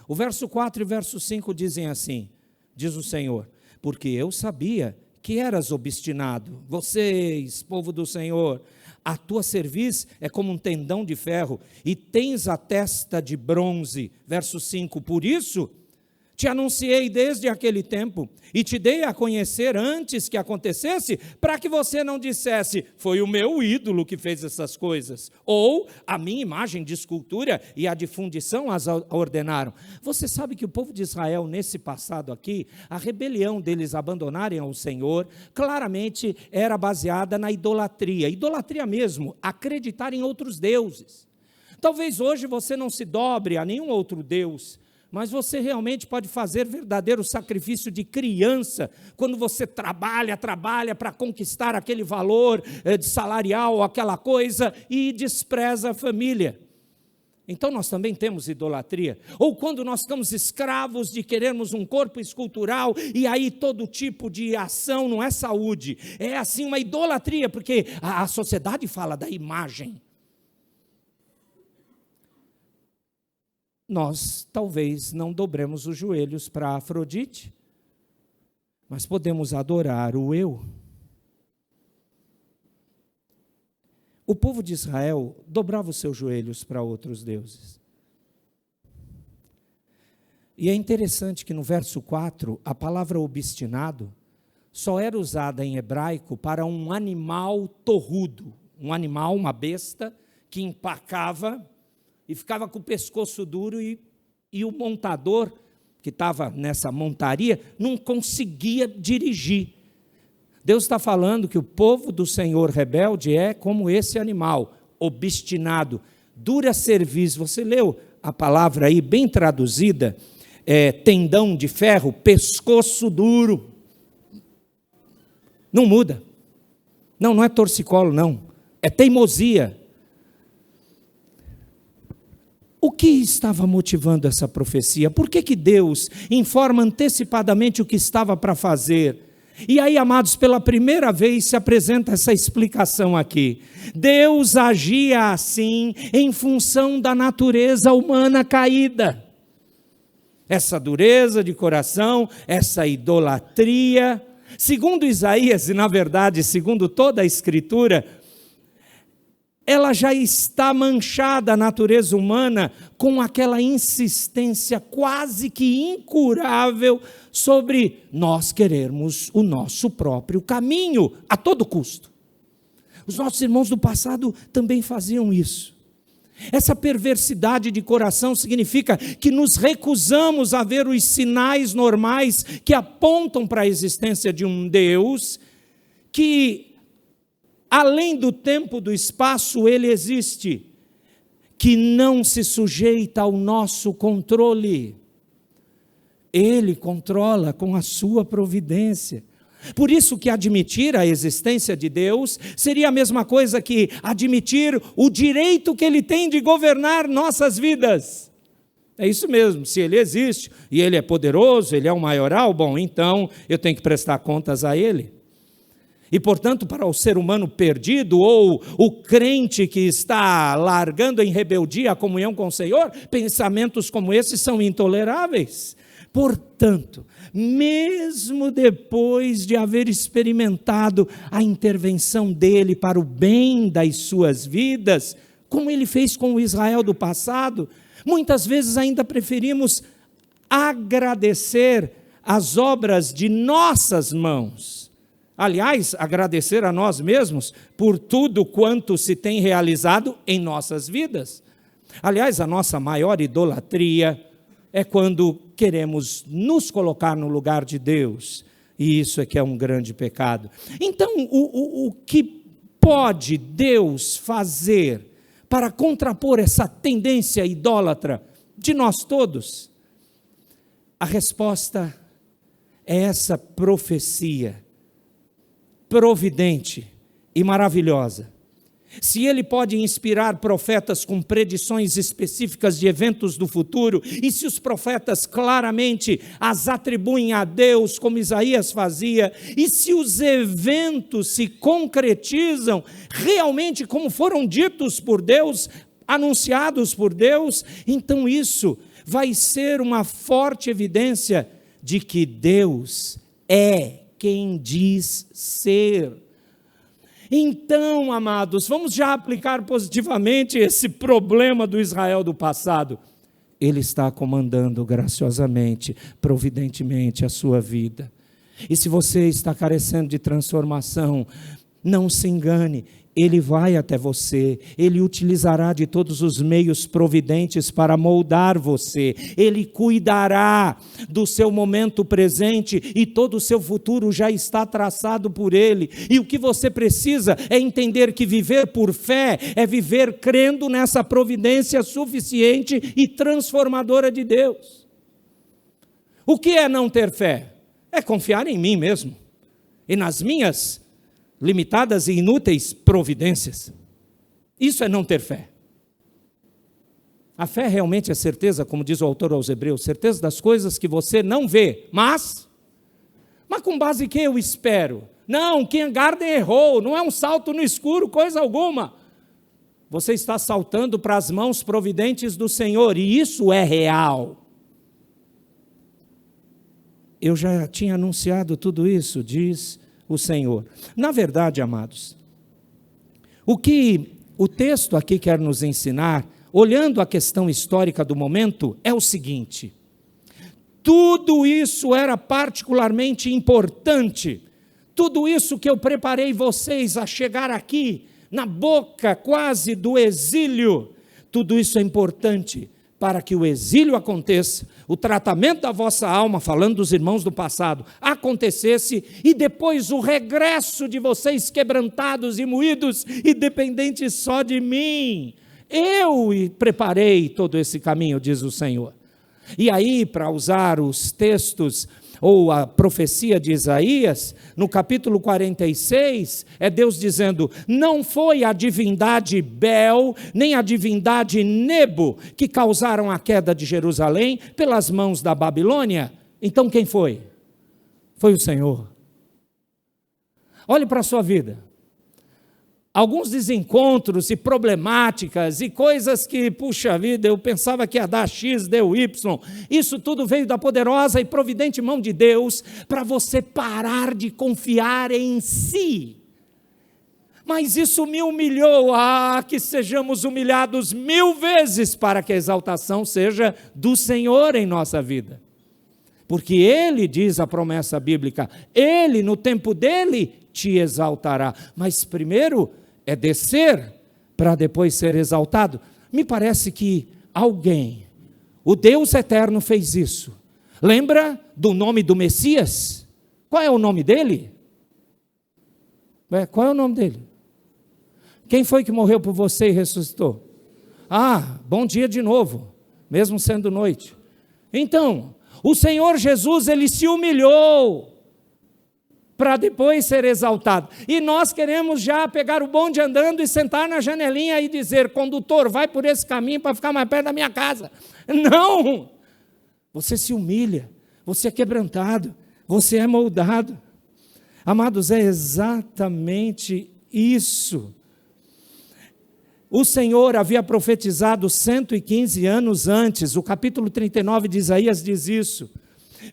Speaker 2: O verso 4 e verso 5 dizem assim, diz o Senhor, porque eu sabia que eras obstinado, vocês, povo do Senhor, a tua cerviz é como um tendão de ferro, e tens a testa de bronze. Verso 5, por isso te anunciei desde aquele tempo, e te dei a conhecer antes que acontecesse, para que você não dissesse, foi o meu ídolo que fez essas coisas, ou a minha imagem de escultura e a de fundição as ordenaram. Você sabe que o povo de Israel, nesse passado aqui, a rebelião deles abandonarem ao Senhor, claramente era baseada na idolatria mesmo, acreditar em outros deuses. Talvez hoje você não se dobre a nenhum outro Deus, mas você realmente pode fazer verdadeiro sacrifício de criança, quando você trabalha para conquistar aquele valor de salarial, aquela coisa, e despreza a família. Então nós também temos idolatria. Ou quando nós ficamos escravos de querermos um corpo escultural, e aí todo tipo de ação não é saúde, é assim uma idolatria, porque a sociedade fala da imagem. Nós talvez não dobremos os joelhos para Afrodite, mas podemos adorar o eu. O povo de Israel dobrava os seus joelhos para outros deuses. E é interessante que no verso 4, a palavra obstinado só era usada em hebraico para um animal torrudo, um animal, uma besta, que empacava e ficava com o pescoço duro, e o montador, que estava nessa montaria, não conseguia dirigir. Deus está falando que o povo do Senhor rebelde é como esse animal, obstinado, dura cerviz. Você leu a palavra aí, bem traduzida, tendão de ferro, pescoço duro. Não muda. Não é torcicolo, não. É teimosia. O que estava motivando essa profecia? Por que Deus informa antecipadamente o que estava para fazer? E aí, amados, pela primeira vez se apresenta essa explicação aqui. Deus agia assim em função da natureza humana caída. Essa dureza de coração, essa idolatria. Segundo Isaías, e na verdade, segundo toda a Escritura, ela já está manchada, a natureza humana, com aquela insistência quase que incurável sobre nós querermos o nosso próprio caminho, a todo custo. Os nossos irmãos do passado também faziam isso. Essa perversidade de coração significa que nos recusamos a ver os sinais normais que apontam para a existência de um Deus que, além do tempo e do espaço, ele existe, que não se sujeita ao nosso controle. Ele controla com a sua providência. Por isso que admitir a existência de Deus seria a mesma coisa que admitir o direito que Ele tem de governar nossas vidas. É isso mesmo, se Ele existe e Ele é poderoso, Ele é o maioral, bom, então eu tenho que prestar contas a Ele. E, portanto, para o ser humano perdido ou o crente que está largando em rebeldia a comunhão com o Senhor, pensamentos como esses são intoleráveis. Portanto, mesmo depois de haver experimentado a intervenção dele para o bem das suas vidas, como ele fez com o Israel do passado, muitas vezes ainda preferimos agradecer as obras de nossas mãos. Aliás, agradecer a nós mesmos por tudo quanto se tem realizado em nossas vidas. Aliás, a nossa maior idolatria é quando queremos nos colocar no lugar de Deus, e isso é que é um grande pecado. Então, o que pode Deus fazer para contrapor essa tendência idólatra de nós todos? A resposta é essa profecia providente e maravilhosa. Se ele pode inspirar profetas com predições específicas de eventos do futuro, e se os profetas claramente as atribuem a Deus, como Isaías fazia, e se os eventos se concretizam realmente como foram ditos por Deus, anunciados por Deus, então isso vai ser uma forte evidência de que Deus é quem diz ser. Então, amados, vamos já aplicar positivamente esse problema do Israel do passado. Ele está comandando graciosamente, providentemente a sua vida. E se você está carecendo de transformação, não se engane, Ele vai até você, Ele utilizará de todos os meios providentes para moldar você, Ele cuidará do seu momento presente e todo o seu futuro já está traçado por Ele. E o que você precisa é entender que viver por fé é viver crendo nessa providência suficiente e transformadora de Deus. O que é não ter fé? É confiar em mim mesmo e nas minhas limitadas e inúteis providências. Isso é não ter fé. A fé realmente é certeza, como diz o autor aos Hebreus, certeza das coisas que você não vê, mas com base em que eu espero? Não, Kindergarten errou, não é um salto no escuro, coisa alguma. Você está saltando para as mãos providentes do Senhor, e isso é real. Eu já tinha anunciado tudo isso, diz o Senhor. Na verdade, amados, o que o texto aqui quer nos ensinar, olhando a questão histórica do momento, é o seguinte: tudo isso era particularmente importante, tudo isso que eu preparei vocês a chegar aqui, na boca quase do exílio, tudo isso é importante para que o exílio aconteça, o tratamento da vossa alma, falando dos irmãos do passado, acontecesse, e depois o regresso de vocês quebrantados e moídos e dependentes só de mim. Eu preparei todo esse caminho, diz o Senhor. E aí, para usar os textos ou a profecia de Isaías, no capítulo 46, é Deus dizendo: não foi a divindade Bel, nem a divindade Nebo, que causaram a queda de Jerusalém pelas mãos da Babilônia. Então quem foi? Foi o Senhor. Olhe para a sua vida. Alguns desencontros e problemáticas e coisas que, puxa vida, eu pensava que ia dar X, deu Y. Isso tudo veio da poderosa e providente mão de Deus para você parar de confiar em si. Mas isso me humilhou. Que sejamos humilhados 1000 vezes para que a exaltação seja do Senhor em nossa vida. Porque Ele, diz a promessa bíblica, Ele, no tempo dEle, te exaltará. Mas primeiro é descer para depois ser exaltado. Me parece que alguém, o Deus eterno, fez isso. Lembra do nome do Messias? Qual é o nome dele? Qual é o nome dele? Quem foi que morreu por você e ressuscitou? Bom dia de novo, mesmo sendo noite. Então, o Senhor Jesus, Ele se humilhou para depois ser exaltado. E nós queremos já pegar o bonde andando e sentar na janelinha e dizer: condutor, vai por esse caminho para ficar mais perto da minha casa. Não! Você se humilha, você é quebrantado, você é moldado. Amados, é exatamente isso. O Senhor havia profetizado 115 anos antes, o capítulo 39 de Isaías diz isso.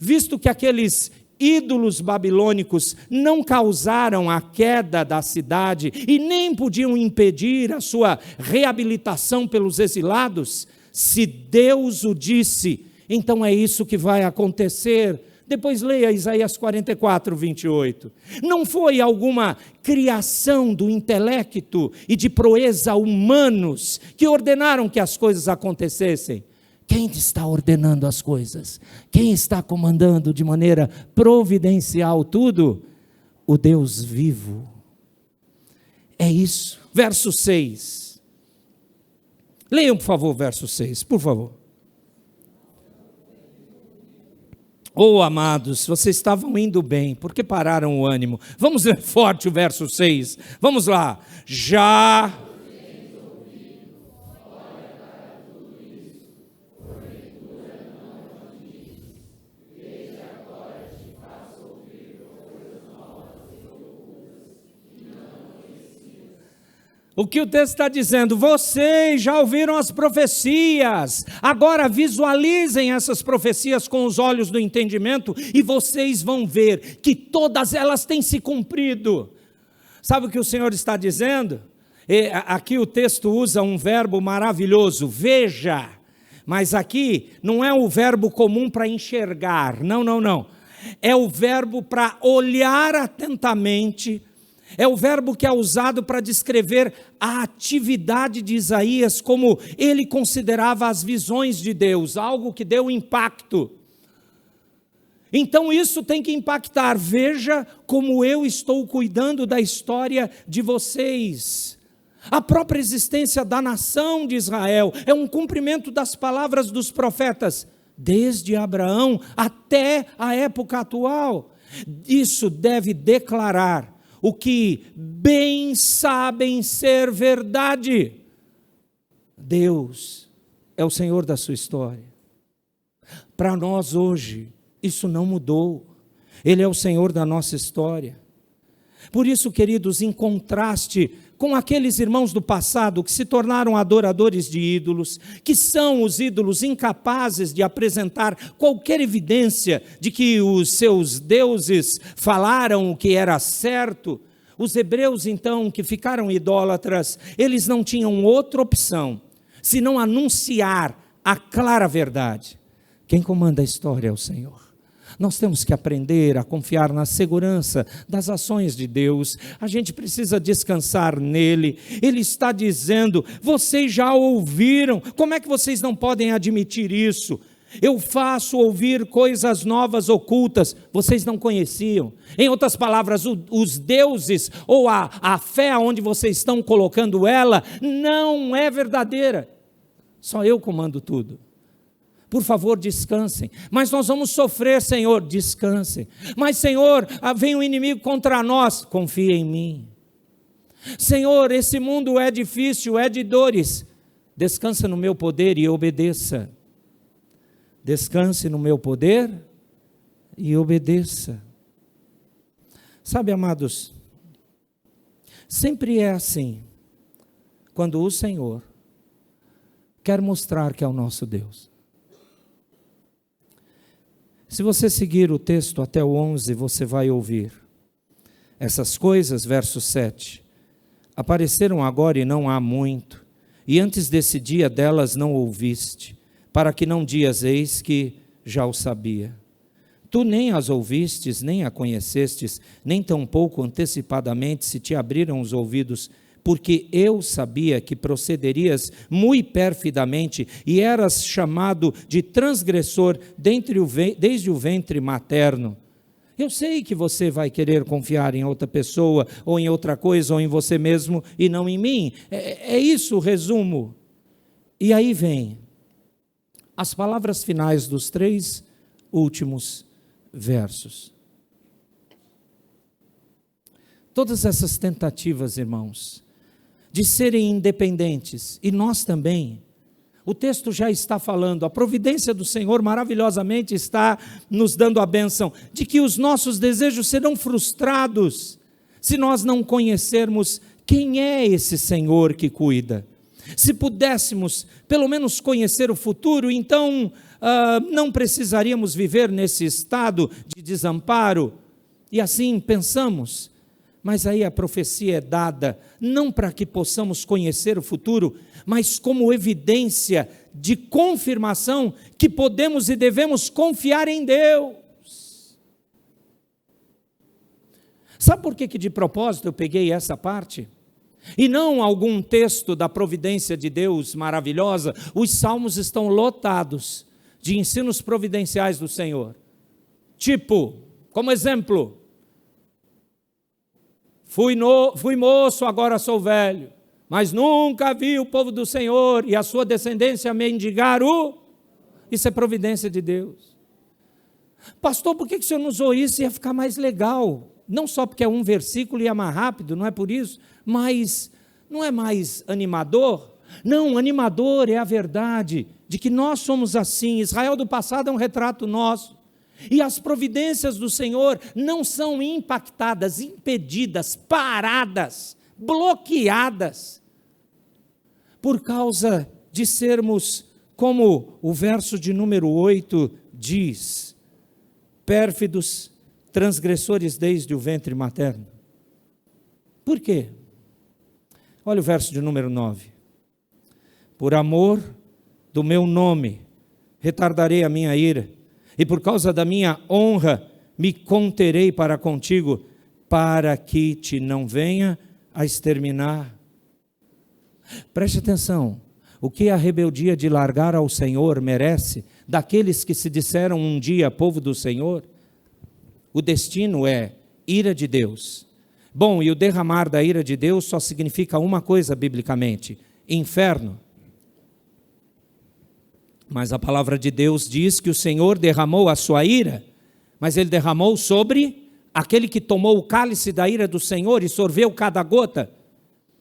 Speaker 2: Visto que aqueles ídolos babilônicos não causaram a queda da cidade e nem podiam impedir a sua reabilitação pelos exilados, se Deus o disse, então é isso que vai acontecer. Depois leia Isaías 44, 28. Não foi alguma criação do intelecto e de proeza humanos que ordenaram que as coisas acontecessem. Quem está ordenando as coisas? Quem está comandando de maneira providencial tudo? O Deus vivo. É isso. Verso 6. Leiam, por favor, verso 6, por favor. Amados, vocês estavam indo bem, por que pararam o ânimo? Vamos ler forte o verso 6. Vamos lá. Já... O que o texto está dizendo? Vocês já ouviram as profecias, agora visualizem essas profecias com os olhos do entendimento e vocês vão ver que todas elas têm se cumprido. Sabe o que o Senhor está dizendo? Aqui o texto usa um verbo maravilhoso, veja, mas aqui não é o verbo comum para enxergar, não. É o verbo para olhar atentamente. É o verbo que é usado para descrever a atividade de Isaías, como ele considerava as visões de Deus, algo que deu impacto. Então isso tem que impactar. Veja como eu estou cuidando da história de vocês. A própria existência da nação de Israel é um cumprimento das palavras dos profetas, desde Abraão até a época atual. Isso deve declarar o que bem sabem ser verdade. Deus é o Senhor da sua história. Para nós hoje, isso não mudou. Ele é o Senhor da nossa história. Por isso, queridos, em contraste com aqueles irmãos do passado que se tornaram adoradores de ídolos, que são os ídolos incapazes de apresentar qualquer evidência de que os seus deuses falaram o que era certo, os hebreus então que ficaram idólatras, eles não tinham outra opção senão anunciar a clara verdade. Quem comanda a história é o Senhor. Nós temos que aprender a confiar na segurança das ações de Deus. A gente precisa descansar nele. Ele está dizendo: vocês já ouviram, como é que vocês não podem admitir isso? Eu faço ouvir coisas novas ocultas, vocês não conheciam. Em outras palavras, os deuses ou a fé onde vocês estão colocando ela não é verdadeira. Só eu comando tudo. por favor, descansem. Mas nós vamos sofrer, Senhor, descansem. Mas, Senhor, vem um inimigo contra nós, confia em mim. Senhor, esse mundo é difícil, é de dores. Descansa no meu poder e obedeça. Descanse no meu poder e obedeça. Sabe, amados, sempre é assim, quando o Senhor quer mostrar que é o nosso Deus. Se você seguir o texto até o 11, você vai ouvir. Essas coisas, verso 7, apareceram agora e não há muito, e antes desse dia delas não ouviste, para que não dias eis que já o sabia. Tu nem as ouvistes, nem a conhecestes, nem tampouco antecipadamente se te abriram os ouvidos, porque eu sabia que procederias muito perfidamente e eras chamado de transgressor desde o ventre materno. Eu sei que você vai querer confiar em outra pessoa, ou em outra coisa, ou em você mesmo, e não em mim. É isso o resumo. E aí vem as palavras finais dos 3 últimos versos. Todas essas tentativas, irmãos, de serem independentes, e nós também, o texto já está falando, a providência do Senhor maravilhosamente está nos dando a bênção, de que os nossos desejos serão frustrados, se nós não conhecermos quem é esse Senhor que cuida. Se pudéssemos, pelo menos, conhecer o futuro, então não precisaríamos viver nesse estado de desamparo, e assim pensamos. Mas aí a profecia é dada, não para que possamos conhecer o futuro, mas como evidência de confirmação que podemos e devemos confiar em Deus. Sabe por que de propósito eu peguei essa parte? E não algum texto da providência de Deus maravilhosa. Os salmos estão lotados de ensinos providenciais do Senhor. Tipo, como exemplo, fui moço, agora sou velho, mas nunca vi o povo do Senhor e a sua descendência mendigar Isso é providência de Deus. Pastor, por que o senhor não usou isso? Ia ficar mais legal. Não só porque é um versículo e é mais rápido, não é por isso, mas não é mais animador? Não, animador é a verdade de que nós somos assim. Israel do passado é um retrato nosso. E as providências do Senhor não são impactadas, impedidas, paradas, bloqueadas, por causa de sermos, como o verso de número 8 diz, pérfidos, transgressores desde o ventre materno. Por quê? Olha o verso de número 9. Por amor do meu nome, retardarei a minha ira, e por causa da minha honra, me conterei para contigo, para que te não venha a exterminar. Preste atenção, o que a rebeldia de largar ao Senhor merece, daqueles que se disseram um dia povo do Senhor, o destino é ira de Deus. Bom, e o derramar da ira de Deus só significa uma coisa biblicamente, inferno. Mas a palavra de Deus diz que o Senhor derramou a sua ira, mas Ele derramou sobre aquele que tomou o cálice da ira do Senhor e sorveu cada gota,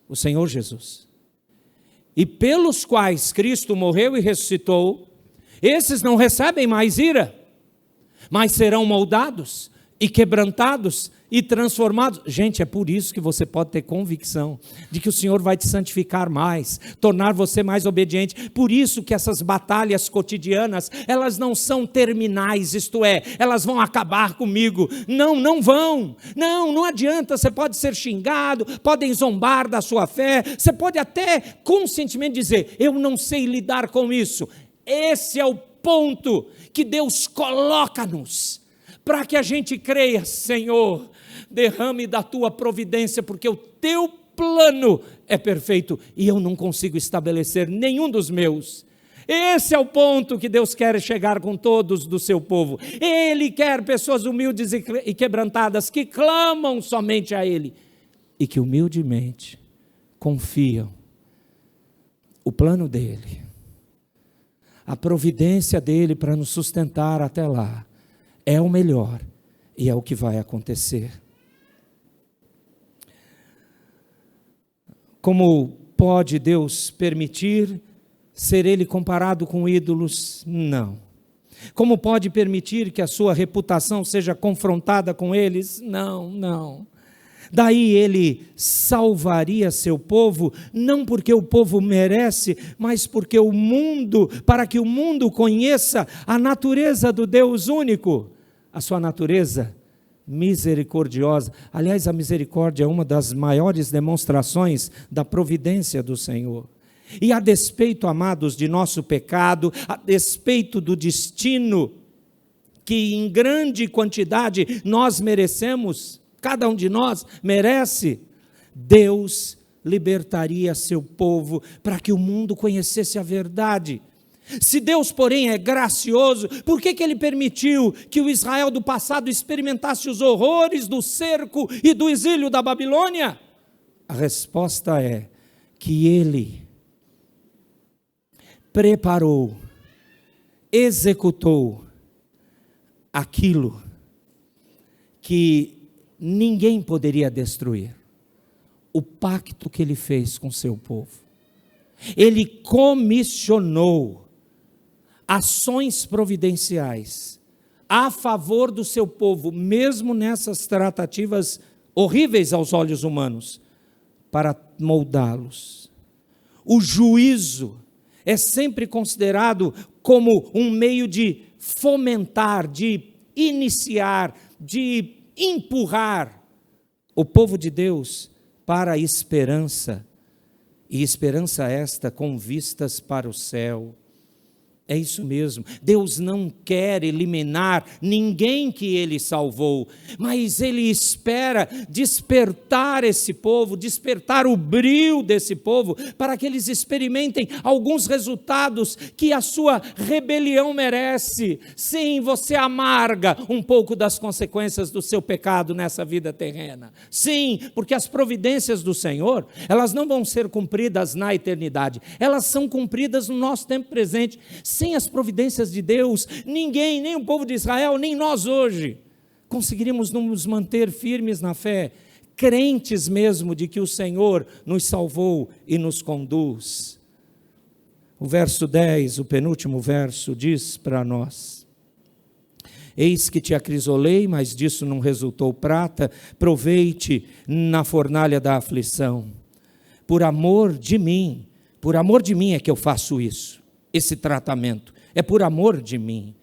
Speaker 2: o Senhor Jesus. E pelos quais Cristo morreu e ressuscitou, esses não recebem mais ira, mas serão moldados e quebrantados e transformados. Gente, é por isso que você pode ter convicção de que o Senhor vai te santificar mais, tornar você mais obediente. Por isso que essas batalhas cotidianas, elas não são terminais, isto é, elas vão acabar comigo. Não vão. Não adianta. Você pode ser xingado, podem zombar da sua fé, você pode até conscientemente dizer, eu não sei lidar com isso. Esse é o ponto que Deus coloca-nos, para que a gente creia, Senhor, derrame da tua providência, porque o teu plano é perfeito e eu não consigo estabelecer nenhum dos meus. Esse é o ponto que Deus quer chegar com todos do seu povo. Ele quer pessoas humildes e quebrantadas que clamam somente a Ele e que humildemente confiam o plano dEle, a providência dele para nos sustentar até lá é o melhor e é o que vai acontecer. Como pode Deus permitir ser ele comparado com ídolos? Não. Como pode permitir que a sua reputação seja confrontada com eles? Não, não. Daí ele salvaria seu povo, não porque o povo merece, mas porque o mundo, para que o mundo conheça a natureza do Deus único, a sua natureza misericordiosa. Aliás, a misericórdia é uma das maiores demonstrações da providência do Senhor. E a despeito, amados, de nosso pecado, a despeito do destino que em grande quantidade nós merecemos, cada um de nós merece, Deus libertaria seu povo para que o mundo conhecesse a verdade. Se Deus, porém, é gracioso, por que Ele permitiu que o Israel do passado experimentasse os horrores do cerco e do exílio da Babilônia? A resposta é que Ele preparou, executou aquilo que ninguém poderia destruir, o pacto que Ele fez com seu povo. Ele comissionou ações providenciais a favor do seu povo, mesmo nessas tratativas horríveis aos olhos humanos, para moldá-los. O juízo é sempre considerado como um meio de fomentar, de iniciar, de empurrar o povo de Deus para a esperança, e esperança esta com vistas para o céu. É isso mesmo, Deus não quer eliminar ninguém que Ele salvou, mas Ele espera despertar esse povo, despertar o brio desse povo, para que eles experimentem alguns resultados que a sua rebelião merece. Sim, você amarga um pouco das consequências do seu pecado nessa vida terrena. Sim, porque as providências do Senhor, elas não vão ser cumpridas na eternidade, elas são cumpridas no nosso tempo presente. Sem as providências de Deus, ninguém, nem o povo de Israel, nem nós hoje, conseguiríamos nos manter firmes na fé, crentes mesmo de que o Senhor nos salvou e nos conduz. O verso 10, o penúltimo verso, diz para nós: eis que te acrisolei, mas disso não resultou prata, provei-te na fornalha da aflição. Por amor de mim é que eu faço isso. Esse tratamento é por amor de mim,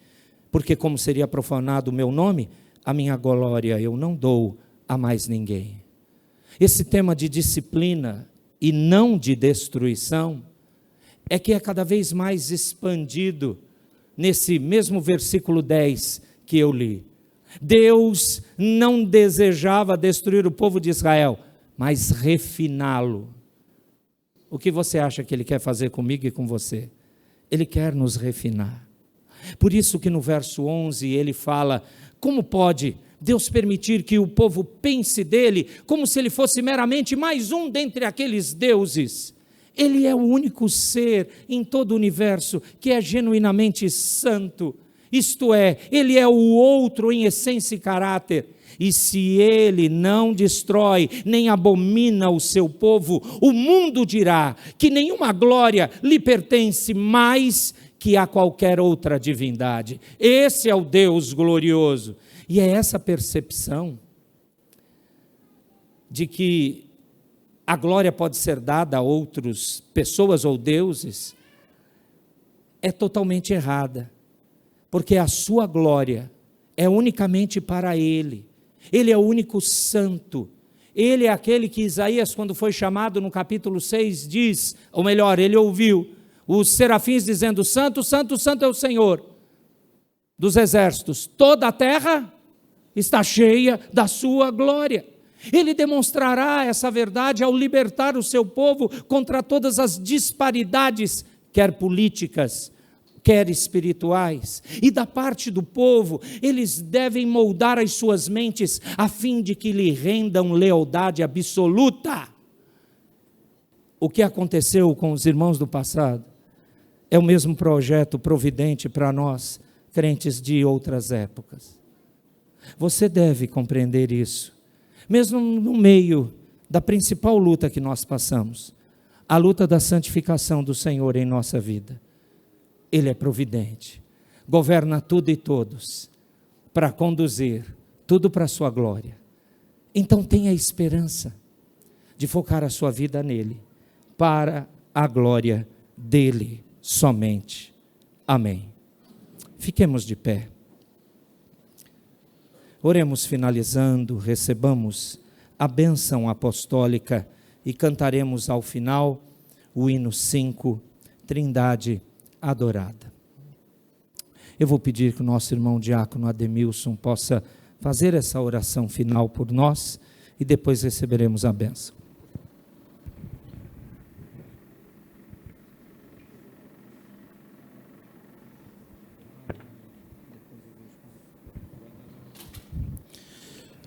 Speaker 2: porque como seria profanado o meu nome, a minha glória eu não dou a mais ninguém. Esse tema de disciplina e não de destruição é que é cada vez mais expandido nesse mesmo versículo 10 que eu li. Deus não desejava destruir o povo de Israel, mas refiná-lo. O que você acha que Ele quer fazer comigo e com você? Ele quer nos refinar. Por isso que no verso 11 ele fala: como pode Deus permitir que o povo pense dele como se ele fosse meramente mais um dentre aqueles deuses? Ele é o único ser em todo o universo que é genuinamente santo. Isto é, ele é o outro em essência e caráter. E se ele não destrói, nem abomina o seu povo, o mundo dirá que nenhuma glória lhe pertence mais que a qualquer outra divindade. Esse é o Deus glorioso. E é essa percepção de que a glória pode ser dada a outras pessoas ou deuses, é totalmente errada. Porque a sua glória é unicamente para Ele. Ele é o único santo. Ele é aquele que Isaías, quando foi chamado no capítulo 6, diz, ou melhor, ele ouviu os serafins dizendo: santo, santo, santo é o Senhor dos exércitos, toda a terra está cheia da sua glória. Ele demonstrará essa verdade ao libertar o seu povo contra todas as disparidades, quer políticas, quer espirituais, e da parte do povo, eles devem moldar as suas mentes, a fim de que lhe rendam lealdade absoluta. O que aconteceu com os irmãos do passado é o mesmo projeto providente para nós, crentes de outras épocas. Você deve compreender isso, mesmo no meio da principal luta que nós passamos, a luta da santificação do Senhor em nossa vida. Ele é providente, governa tudo e todos, para conduzir tudo para a sua glória. Então tenha esperança de focar a sua vida nele, para a glória dele somente. Amém. Fiquemos de pé. Oremos finalizando, recebamos a bênção apostólica e cantaremos ao final o hino 5, Trindade Adorada. Eu vou pedir que o nosso irmão diácono Ademilson possa fazer essa oração final por nós e depois receberemos a bênção.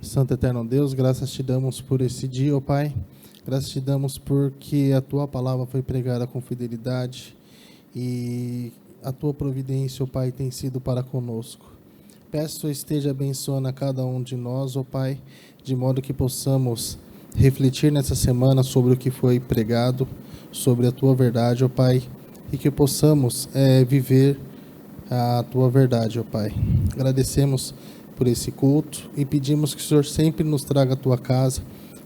Speaker 4: Santo Eterno Deus, graças te damos por esse dia, ó Pai. Graças te damos porque a Tua palavra foi pregada com fidelidade e a Tua providência, ó Pai, tem sido para conosco. Peço que esteja abençoando a cada um de nós, ó Pai, de modo que possamos refletir nessa semana sobre o que foi pregado, sobre a Tua verdade, ó Pai, e que possamos viver a Tua verdade, ó Pai. Agradecemos por esse culto e pedimos que o Senhor sempre nos traga a Tua casa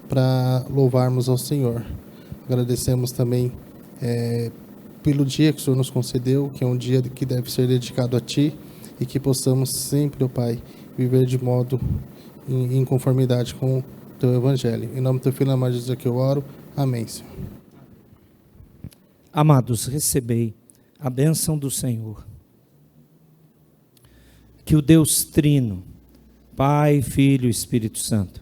Speaker 4: para louvarmos ao Senhor. Agradecemos também pelo dia que o Senhor nos concedeu, que é um dia que deve ser dedicado a Ti, e que possamos sempre, ó Pai, viver de modo em conformidade com o Teu Evangelho. Em nome do Teu Filho amado Jesus é que eu oro. Amém, Senhor.
Speaker 2: Amados, recebei a bênção do Senhor. Que o Deus Trino, Pai, Filho e Espírito Santo,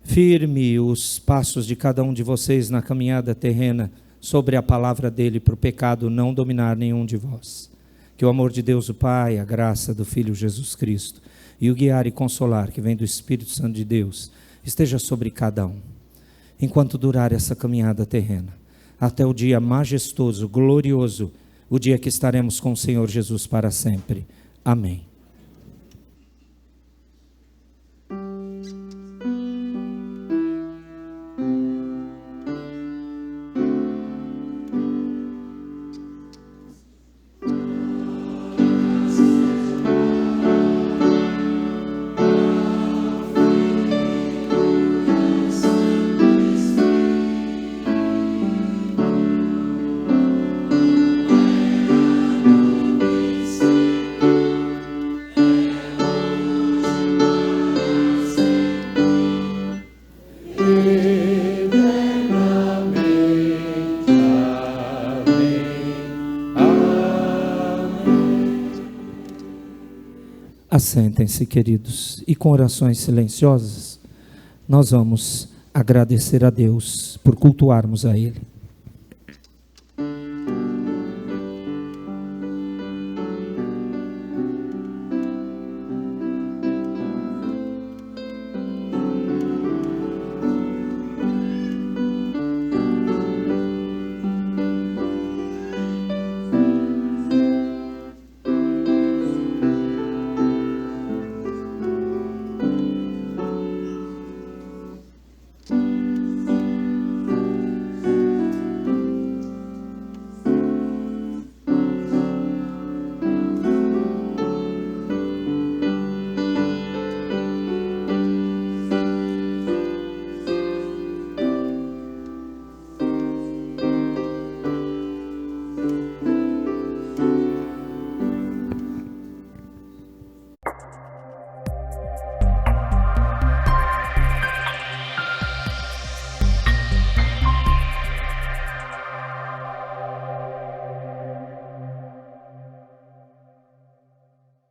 Speaker 2: firme os passos de cada um de vocês na caminhada terrena sobre a palavra dele, para o pecado não dominar nenhum de vós. Que o amor de Deus o Pai, a graça do Filho Jesus Cristo e o guiar e consolar que vem do Espírito Santo de Deus esteja sobre cada um, enquanto durar essa caminhada terrena, até o dia majestoso, glorioso, o dia que estaremos com o Senhor Jesus para sempre. Amém. Assentem-se, queridos, e com orações silenciosas, nós vamos agradecer a Deus por cultuarmos a Ele.